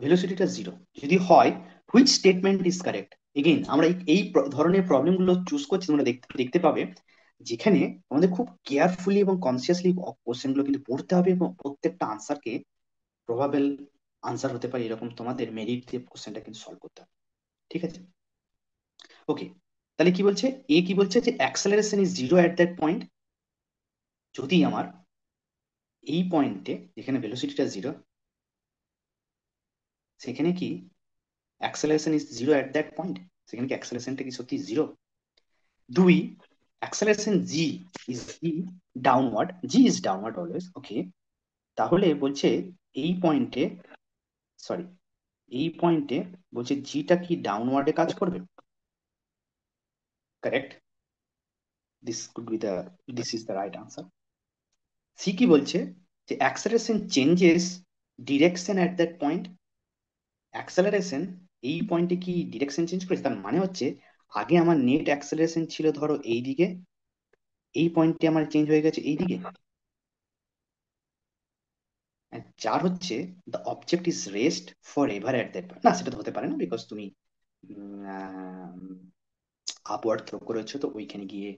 ভেলোসিটিটা জিরো যদি হয়, which statement is correct? Again আমরা এই ধরনের প্রবলেম গুলো চুজ করছি, তোমরা দেখতে দেখতে পাবে যেখানে আমাদের খুব কেয়ারফুলি এবং কনসিয়াসলি কোশ্চেন গুলো কিন্তু পড়তে হবে, এবং প্রত্যেকটা আনসারকে প্রবাবল আনসার হতে পারে এরকম তোমাদের মেরিট দিয়ে কোশ্চেনটা কিন্তু সলভ করতে হবে। ঠিক আছে, ওকে। তাহলে কি বলছে, এ কি বলছে যে acceleration is zero at that point. যদি আমার এই পয়েন্টে যেখানে ভেলোসিটিটা জিরো, সেখানে কি acceleration is zero at that point, সেখানে কি অ্যাক্সেলারেশনটা কি সত্যি জিরো? দুই, acceleration G is G downward, G is downward always, okay. তাহলে বলছে এই পয়েন্টে, সরি এই পয়েন্টে বলছে জিটা কি ডাউনওয়ার্ডে কাজ করবে, correct? This could be the, this is the right answer. C কি বলছে যে acceleration changes direction at that point. Acceleration এই পয়েন্টে কি ডিরেকশন চেঞ্জ করেছে, তার মানে হচ্ছে আগে আমার নেট অ্যাক্সেলারেশন ছিল ধরো এই দিকে, এই পয়েন্টে আমার চেঞ্জ হয়ে গেছে এই দিকে। And চার হচ্ছে the object is rest for ever at that point. না, সেটা তো হতে পারে না, বিকজ তুমি আপওয়ার্ড থ্রো করেছো, তো ওইখানে গিয়ে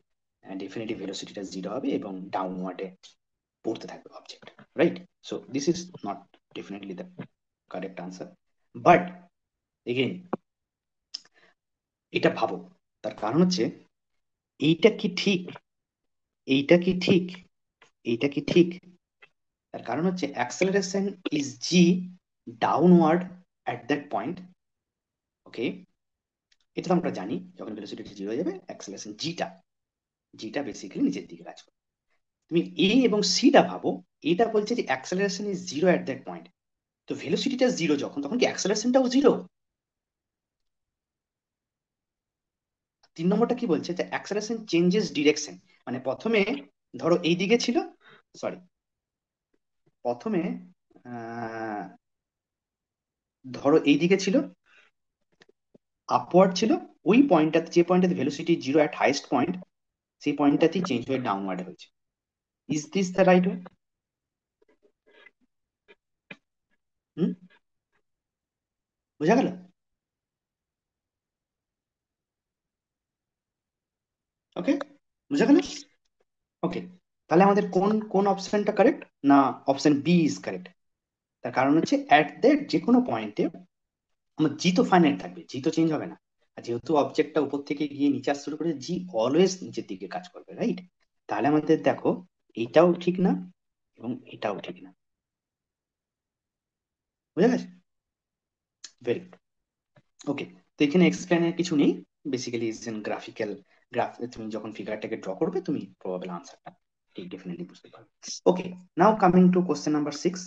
ডেফিনেটলি ভেলোসিটিটা জিরো হবে এবং ডাউনওয়ার্ডে পড়তে থাকবে object, right? So this is not definitely the correct answer. But again এটা ভাবো, তার কারণ হচ্ছে এইটা কি ঠিক, এইটা কি ঠিক, এইটা কি ঠিক? তার কারণ হচ্ছে acceleration is G downward at that point, okay. এটা তো আমরা জানি, যখন ভেলোসিটি জিরো হয়ে যাবে অ্যাক্সেলারেশন জিটা, জিটা বেসিক্যালি নিচের দিকে কাজ করে। তুমি এ এবং সিটা ভাবো, এটা বলছে যে acceleration is zero at that point, তো ভেলোসিটিটা জিরো যখন, তখন কি অ্যাক্সেলারেশনটাও জিরো? তিন নম্বরটা কি বলছে যে অ্যাক্সেলারেশন চেঞ্জেস ডিরেকশন, মানে প্রথমে ধরো এই দিকে ছিল, সরি প্রথমে আহ, ধরো এই দিকে ছিল, আপওয়ার্ড ছিল, ওই পয়েন্টটাতে যে পয়েন্টটাতে velocity zero at highest point, সেই পয়েন্টটাতেই চেঞ্জ হয়ে ডাউনওয়ার্ড হয়েছে। Is this the right way? Hmm, বোঝা গেল? ওকে, বোঝা গেল? ওকে, তাহলে আমাদের কোন কোন অপশনটা কারেক্ট? না, অপশন বি ইজ কারেক্ট। তার কারণ হচ্ছে অ্যাট দ্যাট যে কোনো পয়েন্টে আমার জি তো ফাইনাইট থাকবে, জি তো চেঞ্জ হবে না। আর যেহেতু অবজেক্টটা উপর থেকে গিয়ে নিচে আসতে শুরু করে, জি অলওয়েজ নিচের দিকে কাজ করবে, রাইট? তাহলে আমাদের দেখো এইটাও ঠিক না এবং এটাও ঠিক না। বুঝা গেছে? ভেরি গুড, ওকে। তো এখানে এক্সপ্লেনের কিছু নেই, basically is an graphical, graph, তুমি যখন ফিগারটাকে ড্র করবে তুমি প্রবাবল আনসারটা ঠিক ডেফিনেটলি বুঝতে পারবে। Okay, now coming to question number 6।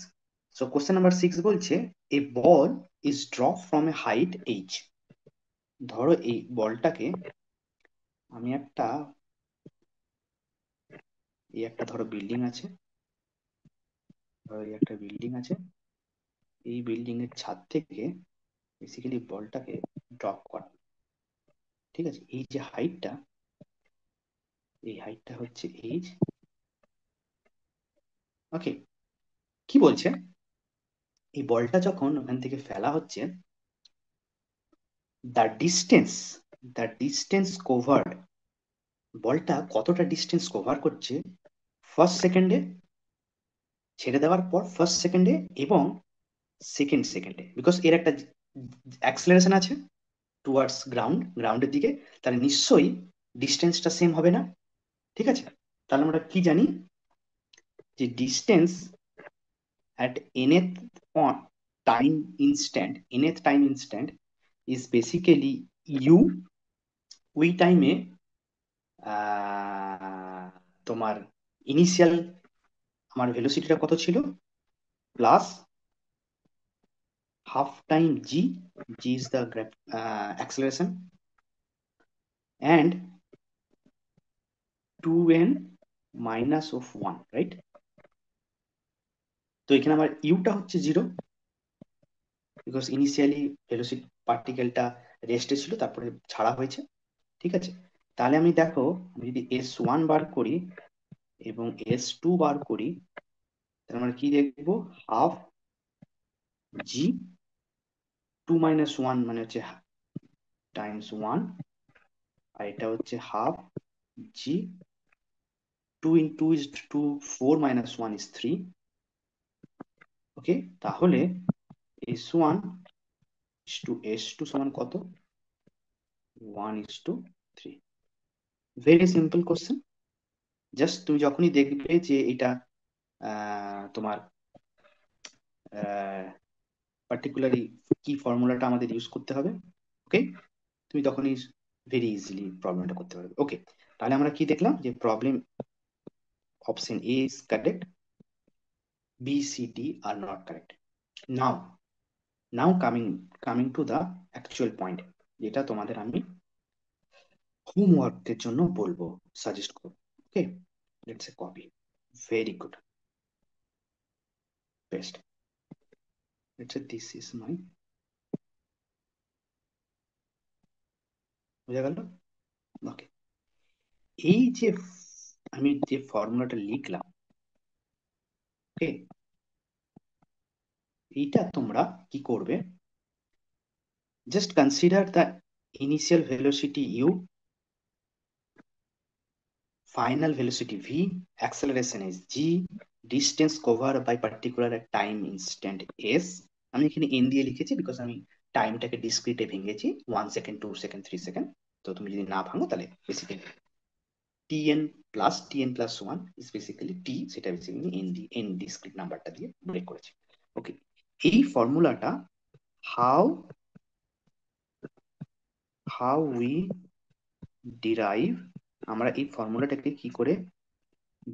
So question number 6 বলছে a ball is drop from a height H. ধরো এই বলটাকে আমি একটা, এই একটা ধরো বিল্ডিং আছে, ধরো এই একটা বিল্ডিং আছে, এই বিল্ডিং এর ছাদ থেকে বেসিক্যালি বলটাকে ড্রপ করা, ঠিক আছে? এই যে হাইটটা, এই হাইটটা হচ্ছে এইচ, ওকে। কি বলছে, এই বলটা যখন ওখান থেকে ফেলা হচ্ছে, the distance, the distance covered, বলটা কতটা ডিস্টেন্স কভার করছে ফার্স্ট সেকেন্ডে, ছেড়ে দেওয়ার পর ফার্স্ট সেকেন্ডে এবং সেকেন্ড সেকেন্ডে, বিকজ এর একটা অ্যাক্সেলারেশন আছে টুয়ার্ডস গ্রাউন্ড, গ্রাউন্ডের দিকে, তাহলে নিশ্চয়ই ডিস্টেন্সটা সেম হবে না, ঠিক আছে? তাহলে আমরা কি জানি যে distance at nth time instant, nth time instant is basically u, ওই টাইমে তোমার ইনিশিয়াল আমার ভেলোসিটিটা কত ছিল, plus half time G, G is the acceleration, and 2n minus of 1, right? তো এখানে আমার ইউটা হচ্ছে জিরো, বিকজ ইনিশিয়ালি ভেলোসিটি পার্টিকেলটা রেস্টে ছিল, তারপরে ছাড়া হয়েছে। ঠিক আছে, তাহলে আমি দেখো, আমি যদি S1 বার করি এবং S2 বার করি, তাহলে আমরা কি দেখবো? হাফ জি 2 - 1 মানে হচ্ছে টাইমস 1, আর এটা হচ্ছে হাফ জি 2 × 2 is 2, 4 - 1 is 3। ওকে, তাহলে S1 is to S2 সমান কত? 1:3। Very simple question. জাস্ট তুমি যখনই দেখবে যে এটা তোমার পার্টিকুলারলি কি ফর্মুলাটা আমাদের ইউজ করতে হবে, ওকে, তুমি তখনই ভেরি ইজিলি প্রবলেমটা করতে পারবে। ওকে, তাহলে আমরা কি দেখলাম যে problem option A is correct, B C D are not correct. Now now coming to the actual point, যেটা তোমাদের আমি হোমওয়ার্কের জন্য বলবো, সাজেস্ট করবো। Okay, let's a copy. Very good, best. Let's a this is my, বোঝা গেল? ওকে, এই যে আমি যে ফর্মুলাটা লিখলাম, ওকে, এইটা তোমরা কি করবে? Just consider the initial velocity U, final velocity v, acceleration is g, distance covered by particular time instant s। আমি এখানে n দিয়ে লিখেছি বিকজ আমি টাইমটাকে ডিসক্রিটে ভেঙেছি, 1 সেকেন্ড, 2 সেকেন্ড, 3 সেকেন্ড। তো তুমি যদি না ভাঙো তাহলে বেসিক্যালি tn+1 ইজ বেসিক্যালি টি, সেটা বেসিক্যালি এন ডিসক্রিট নাম্বারটা দিয়ে ব্রেক করেছি। ওকে, এই ফর্মুলাটা হাউ হাউ উই ডিরাইভ, আমরা এই ফর্মুলাটাকে কি করে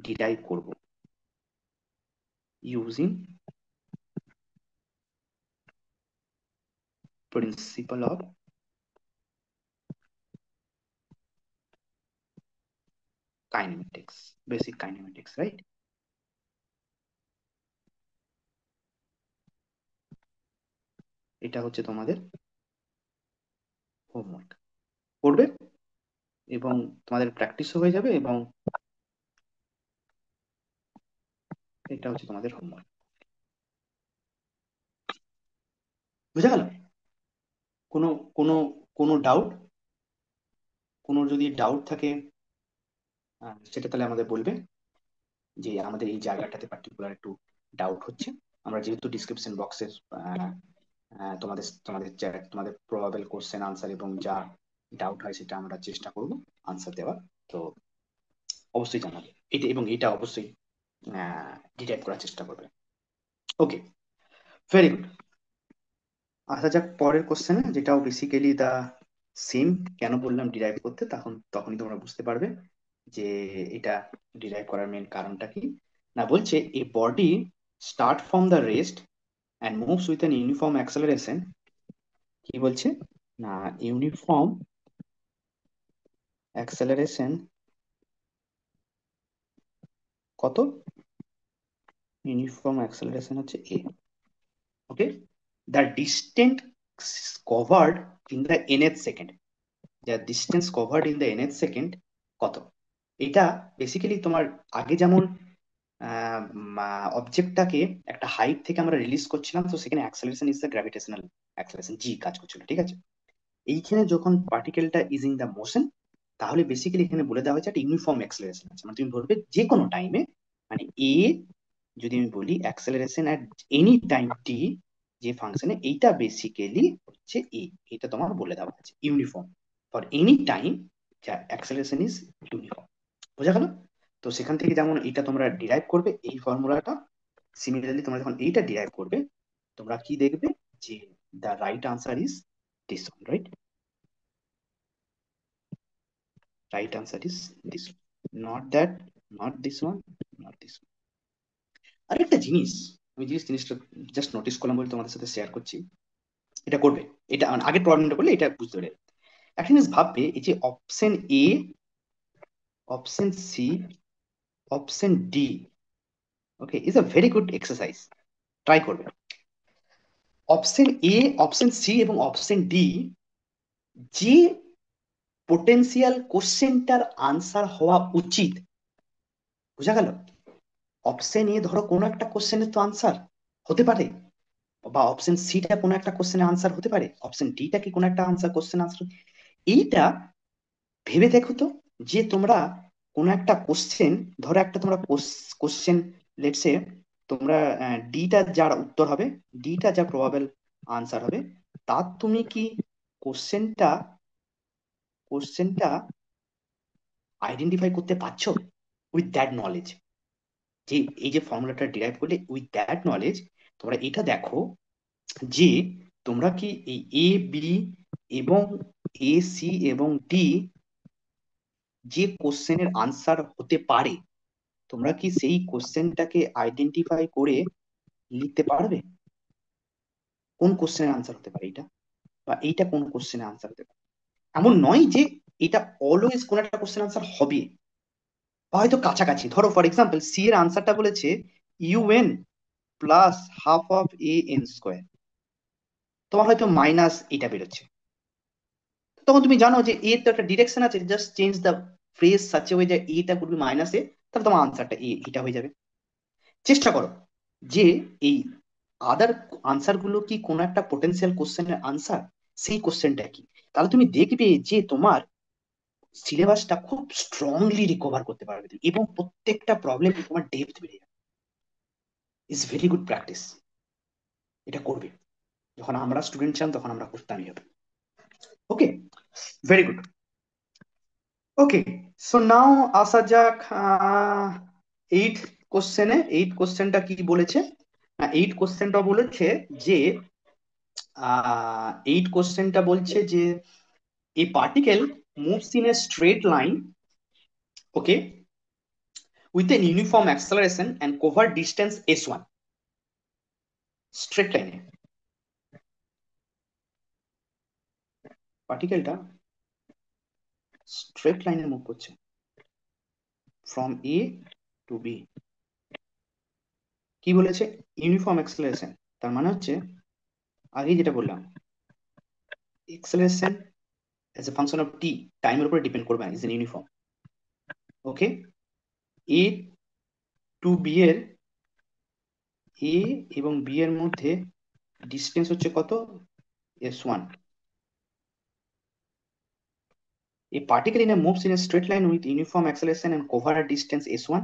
ডিরাইভ করব? Using principal of kinematics, basic kinematics, right? এটা হচ্ছে তোমাদের হোমওয়ার্ক, করবে এবং তোমাদের প্র্যাকটিসও হয়ে যাবে, এবং এটা হচ্ছে তোমাদের হোমওয়ার্ক। বুঝা গেল? কোনো কোনো কোনো ডাউট, কোনো যদি ডাউট থাকে সেটা তাহলে আমাদের বলবে যে আমাদের এই জায়গাটাতে পার্টিকুলার একটু ডাউট হচ্ছে। আমরা যেহেতু ডিসক্রিপশন বক্সে তোমাদের প্রবাবল কোশ্চেন আনসার এবং যা ডাউট হয় সেটা আমরা চেষ্টা করব আনসার দেওয়ার। তো অবশ্যই জানাবে এটা, এবং এটা অবশ্যই ডিটেক্ট করার চেষ্টা করবে। Okay, very good. আসা যাক পরের কোশ্চেনে, যেটাও বেসিক্যালি দা সেম। কেন বললাম ডিরাইভ করতে, তখনই তোমরা বুঝতে পারবে যে এটা ডিরাইভ করার মেন কারণটা কি। না, বলছে a body start from the rest and moves with an uniform acceleration. কি বলছে? না, ইউনিফর্ম অ্যাক্সেলারেশন কত? ইউনিফর্ম অ্যাক্সেলারেশন হচ্ছে a. Okay, the distance covered in the nth second, যা distance covered in the nth second কত? এটা বেসিক্যালি তোমার আগে যেমন অবজেক্টটাকে একটা হাইট থেকে আমরা রিলিজ করছিলাম, তো সেখানে acceleration is the gravitational acceleration, G কাজ করছিল, ঠিক আছে? এইখানে যখন পার্টিকেলটা ইজ ইন দ্য মোশন, তাহলে বেসিক্যালি এখানে বলে দেওয়া হয়েছে একটা ইউনিফর্ম অ্যাক্সেলারেশন আছে, মানে তুমি বলবে যে কোনো টাইমে, মানে এ যদি আমি বলি অ্যাক্সেলারেশন অ্যাট এনি টাইম টি, যে ফাংশনে, এইটা বেসিক্যালি হচ্ছে এ। এটা তোমার বলে দেওয়া আছে ইউনিফর্ম ফর এনি টাইম, যা অ্যাক্সেলারেশন ইজ ইউনিফর্ম। বোঝা গেল? তো সেখান থেকে যেমন এটা তোমরা ডিরাইভ করবে এই ফর্মুলাটা, সিমিলারলি তোমরা যখন এইটা ডিরাইভ করবে, তোমরা কি দেখবে যে the right answer is this one, right? Right answer is this, not that, not this one, not this. আর একটা জিনিস, আমি জিনিসটা জাস্ট নোটিস করলাম বলে তোমাদের সাথে শেয়ার করছি। এটা করবে, এটা আগের প্রবলেমটা করলে এটা বুঝতে পারে। একটা জিনিস ভাববে, এই যে option A, option C, option D, okay, is a very good exercise, try করবে। অপশন এ, অপশন সি এবং অপশন ডি, যে পোটেনশিয়াল কোশ্চেনটার আনসার হওয়া উচিত। বুঝা গেল? অপশন এ ধরো কোনো একটা কোশ্চেনের তো আনসার হতে পারে, বা অপশন সিটা কোনো একটা কোশ্চেনের আনসার হতে পারে, অপশন ডিটা কি কোনো একটা আনসার কোশ্চেন আনসার। এইটা ভেবে দেখো তো, যে তোমরা কোনো একটা কোশ্চেন, ধরো একটা তোমরা কোশ্চেন, লেটসে তোমরা ডিটা যার উত্তর হবে, ডিটা যা প্রবাবল আনসার হবে, তার তুমি কি কোশ্চেনটা কোশ্চেনটা আইডেন্টিফাই করতে পারছো উইথ দ্যাট নলেজ? যে এই যে ফর্মুলাটা ডিরাইভ করলে উইথ দ্যাট নলেজ, তোমরা এটা দেখো যে তোমরা কি এই এ বি এবং এ সি এবং ডি যে কোশ্চেনের আনসার হতে পারে, তোমরা কি সেই কোশ্চেনটাকে আইডেন্টিফাই করে লিখতে পারবে কোন কোশ্চেনের আনসার হতে পারে এটা, বা এইটা কোন কোশ্চেনের আনসার হতে পারে? এমন নয় যে এটা অলওয়েজ কোন একটা কোশ্চেন আনসার হবে, বা হয়তো কাছাকাছি। ধরো ফর এক্সাম্পল সি এর আনসারটা বলেছে UN plus half of A N square, তোমার হয়তো মাইনাস এটা বেরোচ্ছে, তখন তুমি জানো যে এর তো একটা ডিরেকশন আছে, just change the phrase such a way যে এটা করবে মাইনাস এ, তাহলে তোমার আনসারটা এটা হয়ে যাবে। চেষ্টা করো যে এই আদার আনসার গুলো কি কোনো একটা পোটেনশিয়াল কোশ্চেনের আনসার, সেই কোশ্চেনটা কি, তাহলে তুমি দেখবে যে তোমার সিলেবাসটা খুব স্ট্রংলি রিকভার করতে পারবে তুমি, এবং প্রত্যেকটা প্রবলেম তোমার ডেপথ বেড়ে যাবে। ইজ ভেরি গুড প্র্যাকটিস, এটা করবে। যখন আমরা স্টুডেন্ট ছিলাম তখন আমরা করতামই হবে। ওকে, ভেরি গুড। ওকে, সো নাও আসা যাক এইট কোশ্চেনে। এইট কোশ্চেনটা কি বলেছে? এইট কোশ্চেনটা বলেছে যে এইট কোশ্চেনটা বলছে যে a particle moves in a straight line, okay, with an uniform acceleration and cover distance s1, straight line পার্টিকেলটা স্ট্রেট লাইনে মুভ করছে ফ্রম এ টু বি। কি বলেছে? ইউনিফর্ম অ্যাক্সেলারেশন, তার মানে হচ্ছে আগেই যেটা বললাম, acceleration as a function of T, টাইমের উপরে ডিপেন্ড করবে, is an uniform. Okay, A to B এর, এ এবং বি এর মধ্যে ডিস্টেন্স হচ্ছে কত? s1. A particle in a moves in a straight line with uniform acceleration and cover a distance s1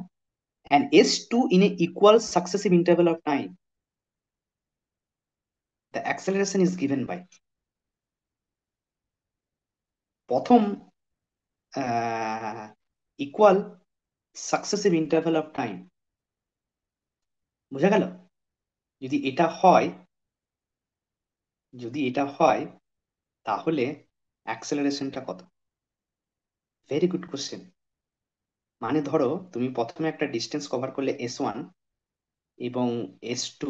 and s2 in a equal successive interval of time. The acceleration is given by প্রথম equal successive interval of time. বোঝা গেল? যদি এটা হয়, যদি এটা হয় তাহলে অ্যাক্সেলারেশনটা কত? Very good question. মানে ধরো তুমি প্রথমে একটা ডিস্টেন্স কভার করলে s1 এবং s2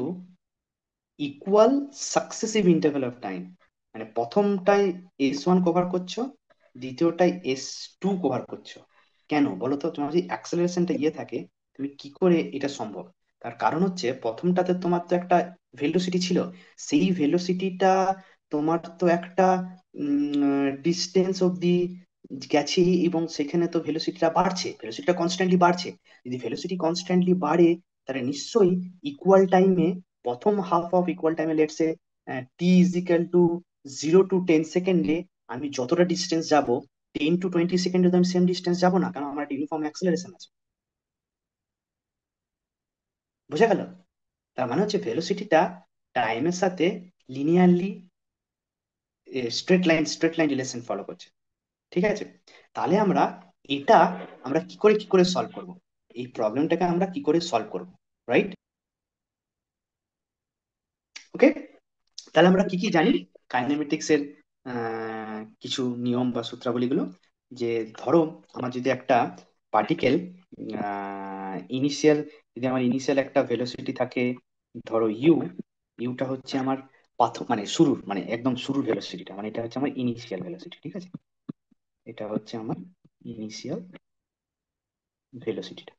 equal successive interval of time, মানে প্রথমটাই s1 কভার করছো, দ্বিতীয়টাই s2 কভার করছো। কেন বলো তো? তোমার যদি অ্যাক্সেলারেশনটা থাকে, তুমি কি করে এটা সম্ভব? তার কারণ হচ্ছে প্রথমটাতে তোমার তো একটা ভেলোসিটি ছিল, সেই ভেলোসিটিটা তোমার তো একটা ডিস্টেন্স অব্দি গেছে, এবং সেখানে তো ভেলোসিটিটা বাড়ছে, ভেলোসিটিটা কনস্ট্যান্টলি বাড়ছে। যদি ভেলোসিটি কনস্ট্যান্টলি বাড়ে, তাহলে নিশ্চয়ই ইকুয়াল টাইমে, প্রথম হাফ অফ ইকুয়াল টাইমে, let's say T is equal two 0 to 10 সেকেন্ডে আমি যতটা ডিস্টেন্স যাব, 10 to 20 সেকেন্ডে তো আমি সেম ডিস্টেন্স যাবো না, কারণ আমার একটা ইউনিফর্ম অ্যাক্সেলারেশন আছে। বোঝা গেল? তার মানে হচ্ছে ভেলোসিটিটা টাইমের সাথে linearly straight line relation follow করছে। ঠিক আছে? তাহলে আমরা এটা আমরা কি করে সলভ করব? এই প্রবলেমটাকে আমরা কি করে সলভ করব? রাইট? ওকে, তাহলে আমরা কি কি জানি কাইনেমেটিক্স এর কিছু নিয়ম বা সূত্রাবলীগুলো। যে ধরো আমার যদি একটা পার্টিকেল ইনিশিয়াল, যদি আমার ইনিশিয়াল একটা ভেলোসিটি থাকে, ধরো ইউটা হচ্ছে আমার মানে শুরুর, মানে একদম শুরুর ভেলোসিটিটা, মানে এটা হচ্ছে আমার ইনিশিয়াল ভেলোসিটি। ঠিক আছে? এটা হচ্ছে আমার ইনিশিয়াল ভেলোসিটিটা।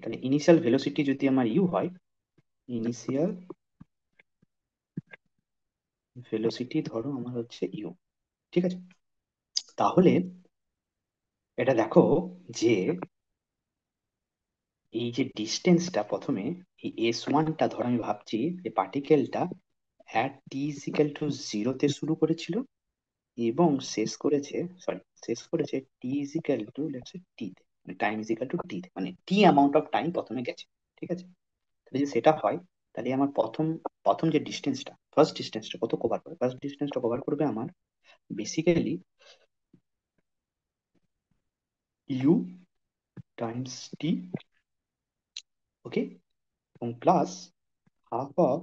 তাহলে ইনিশিয়াল ভেলোসিটি যদি আমার ইউ হয়, ইনিশিয়াল ভেলোসিটি ধরো আমার হচ্ছে ইউ। ঠিক আছে? তাহলে এটা দেখো যে এই যে ডিস্টেন্সটা প্রথমে এই S1টা ধর আমি ভাবছি যে পার্টিকেলটা অ্যাট টি ইজিক্যাল টু জিরোতে শুরু করেছিল এবং শেষ করেছে টি ইজিক্যাল টু লেটস টি তে, মানে টাইম ইজিক্যাল টু টি তে, মানে টি অ্যামাউন্ট অফ টাইম প্রথমে গেছে। ঠিক আছে, তাহলে যদি সেটা হয় তাহলে আমার প্রথম প্রথম যে ডিস্টেন্সটা, ফার্স্ট ডিস্টেন্সটা কত কভার করবে? ফার্স্ট ডিস্টেন্সটা কভার করবে আমার basically U times T, okay, এবং প্লাস হাফ অফ,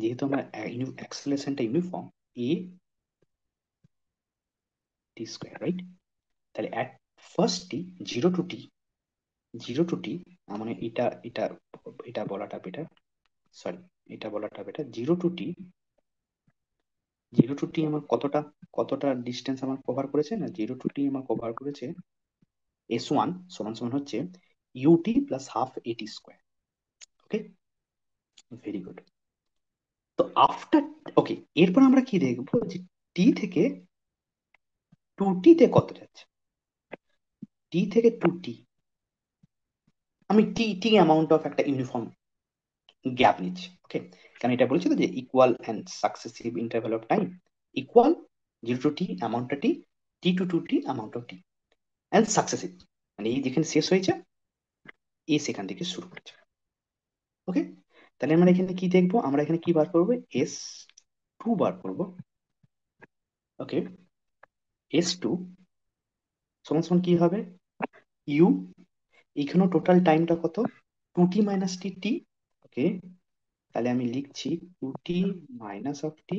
যেহেতু আমার অ্যাক্সেলারেশনটা uniform, A T square, right? তাহলে at first T, zero to T, zero to T, মানে এটা এটা এটা বলাটা বেটার, সরি, এটা বলাটা better, zero to T, zero to T আমার কতটা কতটা ডিস্টেন্স আমার কভার করেছে না, জিরো টু টি আমার কভার করেছে S1 সমান সমান হচ্ছে ইউটি প্লাস হাফ এটি স্কোয়ার। ওকে, ভেরি গুড। তো আফটার, ওকে, এরপর আমরা কি দেখবো যে টি থেকে টু টি তে কত যাচ্ছে। টি থেকে টু টি আমি টি টি অ্যামাউন্ট অফ একটা ইউনিফর্ম গ্যাপ নিচ্ছি, ওকে, কারণ এটা বলছিল যে equal and successive interval of time equal zero to T অ্যামাউন্টটা T, T to two T amount of T, and successive মানে এই যেখানে শেষ হয়েছে এ সেখান থেকে শুরু করেছে। ওকে, তাহলে আমরা এখানে কি দেখবো, আমরা এখানে কি বার করবো, S2 বার করবো। ওকে, S2 সমান সমান কি হবে, ইউ, এখানেও টোটাল টাইমটা কত, টু টি মাইনাস টি টি, ওকে, তাহলে আমি লিখছি টু টি মাইনাস অফ টি,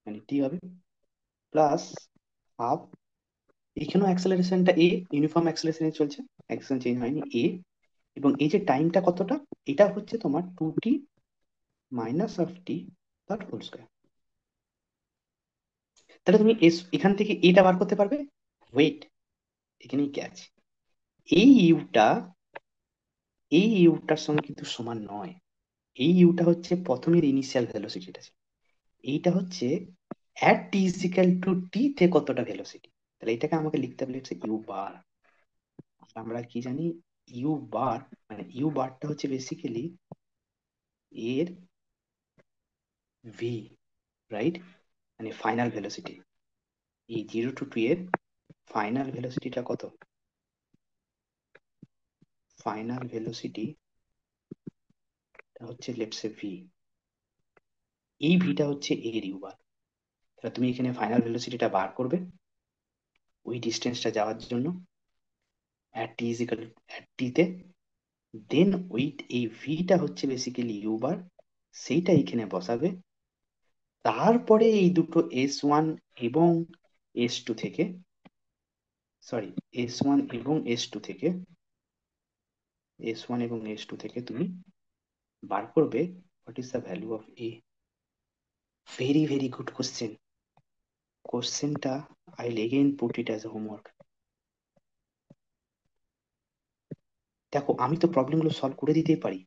মানে টি হবে, প্লাস হাফ, এখানেও অ্যাক্সেলারেশনটা এ, ইউনিফর্ম অ্যাক্সেলারেশনে চলছে, অ্যাক্সেলারেশন চেঞ্জ হয়নি, এ, এবং এই যে টাইমটা কতটা, এটা হচ্ছে তোমার টু টি মাইনাস অফ টি তার হোল স্কয়ার। তাহলে তুমি এখান থেকে এটা বার করতে পারবে, ওয়েট, এখানেই ক্যাচ, এই ইউটা এই ইউটার সঙ্গে কিন্তু সমান নয়, এই ইউটা হচ্ছে প্রথমের ইনিশিয়াল ভেলোসিটিটা, এইটা হচ্ছে অ্যাট টি ইজিক্যাল টু টি তে কতটা ভেলোসিটি, তাহলে এটাকে আমাকে লিখতে হবে হচ্ছে ইউ বার। আর আমরা কি জানি, ইউ বার, মানে ইউ বারটা হচ্ছে বেসিক্যালি এর ভি, রাইট, মানে ফাইনাল ভেলোসিটি, এই জিরো টু টু এর ফাইনাল ভেলোসিটিটা কত, ফাইনাল ভেলোসিটি হচ্ছে লেটস সে ভি, এই ভিটা হচ্ছে এর ইউ বার। তাহলে তুমি এখানে ফাইনাল ভেলোসিটিটা বার করবে ওই ডিস্টেন্সটা যাওয়ার জন্য অ্যাট টি ইজিক্যাল অ্যাট টি তে, দেন ওই এই ভিটা হচ্ছে বেসিক্যালি ইউ বার, সেইটা এখানে বসাবে, তারপরে এই দুটো S1 এবং S2 থেকে, সরি, S1 এবং S2 থেকে, S1 এবং S2 থেকে তুমি বার করবে what is the value of A. Very very good question, কোশ্চেনটা I again put it as a homework. দেখো আমি তো প্রবলেমগুলো সলভ করে দিতেই পারি,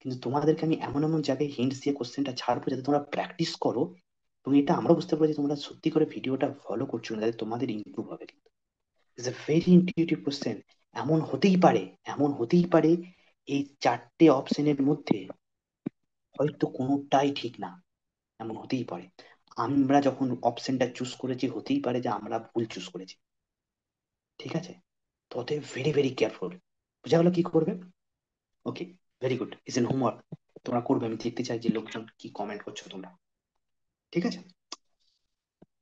কিন্তু তোমাদেরকে আমি এমন এমন জায়গায় হিন্টস দিয়ে কোশ্চেনটা ছাড়বো যাতে তোমরা প্র্যাকটিস করো, এবং এটা আমরা বুঝতে পারি যে তোমরা সত্যি করে ভিডিওটা ফলো করছো না, যাতে তোমাদের ইমপ্রুভ হবে। কিন্তু it's a very intuitive question. এমন হতেই পারে, এমন হতেই পারে এই চারটে অপশনের মধ্যে হয়তো কোনোটাই ঠিক না, এমন হতেই পারে। আমরা যখন অপশনটা চুজ করেছি হতেই পারে যে আমরা ভুল চুজ করেছি, ঠিক আছে? তো অতএব ভেরি ভেরি কেয়ারফুল। বুঝা গেল কি করবে? Okay, very good, is an homework, তোমরা করবে, আমি দেখতে চাই যে লোকজন কি কমেন্ট করছো তোমরা, ঠিক আছে?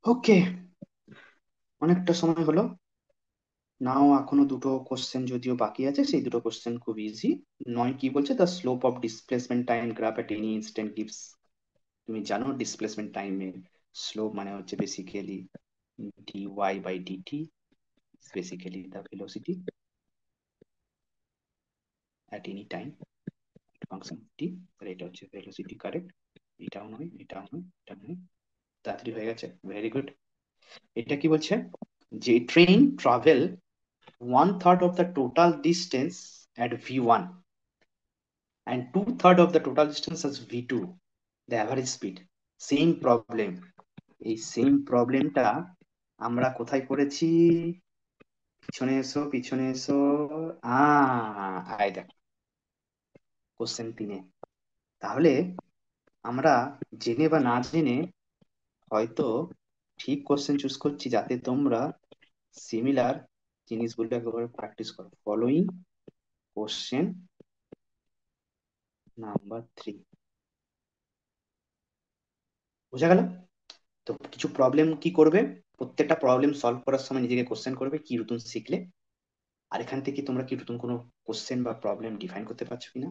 ওকে, অনেকটা সময় হলো, নাও এখনো দুটো কোশ্চেন যদিও বাকি আছে, সেই দুটো কোশ্চেন খুব ইজি। নয় কি বলছে, the slope of displacement time graph at any instant gives, তুমি জানো ডিসপ্লেসমেন্ট টাইমের স্লোপ মানে হচ্ছে basically dy by dt, basically the velocity at any time function T. তাহলে এটা হচ্ছে ভেলোসিটি, কারেক্ট, এটাও নয়, এটাও নয়, এটা নয়, তাড়াতাড়ি হয়ে গেছে, ভেরি গুড। এটা কি বলছে, যে train travel one third of the total distance at v1 and two-third of the total distance as v2, the average speed, same problem, এই সেম প্রবলেমটা আমরা কোথায় করেছি? পিছনে এসো, পিছনে এসো। আয় দেখো, কোশ্চেন 3-এ। তাহলে আমরা জেনে বা না জেনে হয়তো ঠিক কোশ্চেন চুজ করছি, যাতে তোমরা সিমিলার জিনিসগুলো একেবারে প্র্যাকটিস করো। Following question number 3। বোঝা গেল? তো কিছু প্রবলেম কি করবে, প্রত্যেকটা প্রবলেম সলভ করার সময় নিজেকে কোশ্চেন করবে কি নতুন শিখলে, আর এখান থেকে তোমরা কি নতুন কোনো কোশ্চেন বা প্রবলেম ডিফাইন করতে পারছো কিনা।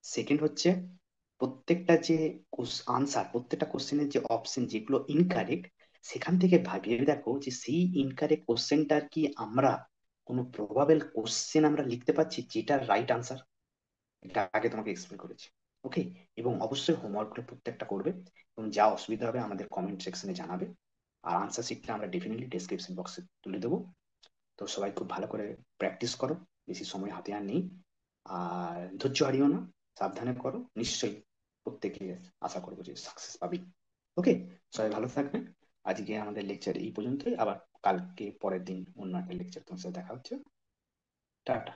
সেকেন্ড হচ্ছে, প্রত্যেকটা যে আনসার, প্রত্যেকটা কোশ্চেনের যে অপশন যেগুলো ইনকারেক্ট, সেখান থেকে ভাবিয়ে দেখো যে সেই ইনকারেক্ট কোশ্চেনটার কি আমরা কোনো প্রবাবেল কোশ্চেন আমরা লিখতে পারছি যেটার রাইট আনসার। এটা আগে তোমাকে এক্সপ্লেন করেছি। ওকে। এবং অবশ্যই হোমওয়ার্কগুলো প্রত্যেকটা করবে, এবং যা অসুবিধা হবে আমাদের কমেন্ট সেকশনে জানাবে। আর আনসার শিটটা আমরা ডেফিনেটলি ডেসক্রিপশন বক্সে তুলে দেবো। তো সবাই খুব ভালো করে প্র্যাকটিস করো, বেশি সময় হাতে আর নেই। আর ধৈর্য হারিও না, সাবধানে করো, নিশ্চয়ই প্রত্যেকে আশা করবো যে সাকসেস পাবি। ওকে। সবাই ভালো থাকবেন। আজকে আমাদের লেকচার এই পর্যন্তই, আবার কালকে পরের দিন অন্য একটা লেকচার তোমার সাথে দেখা হচ্ছে। টাটা।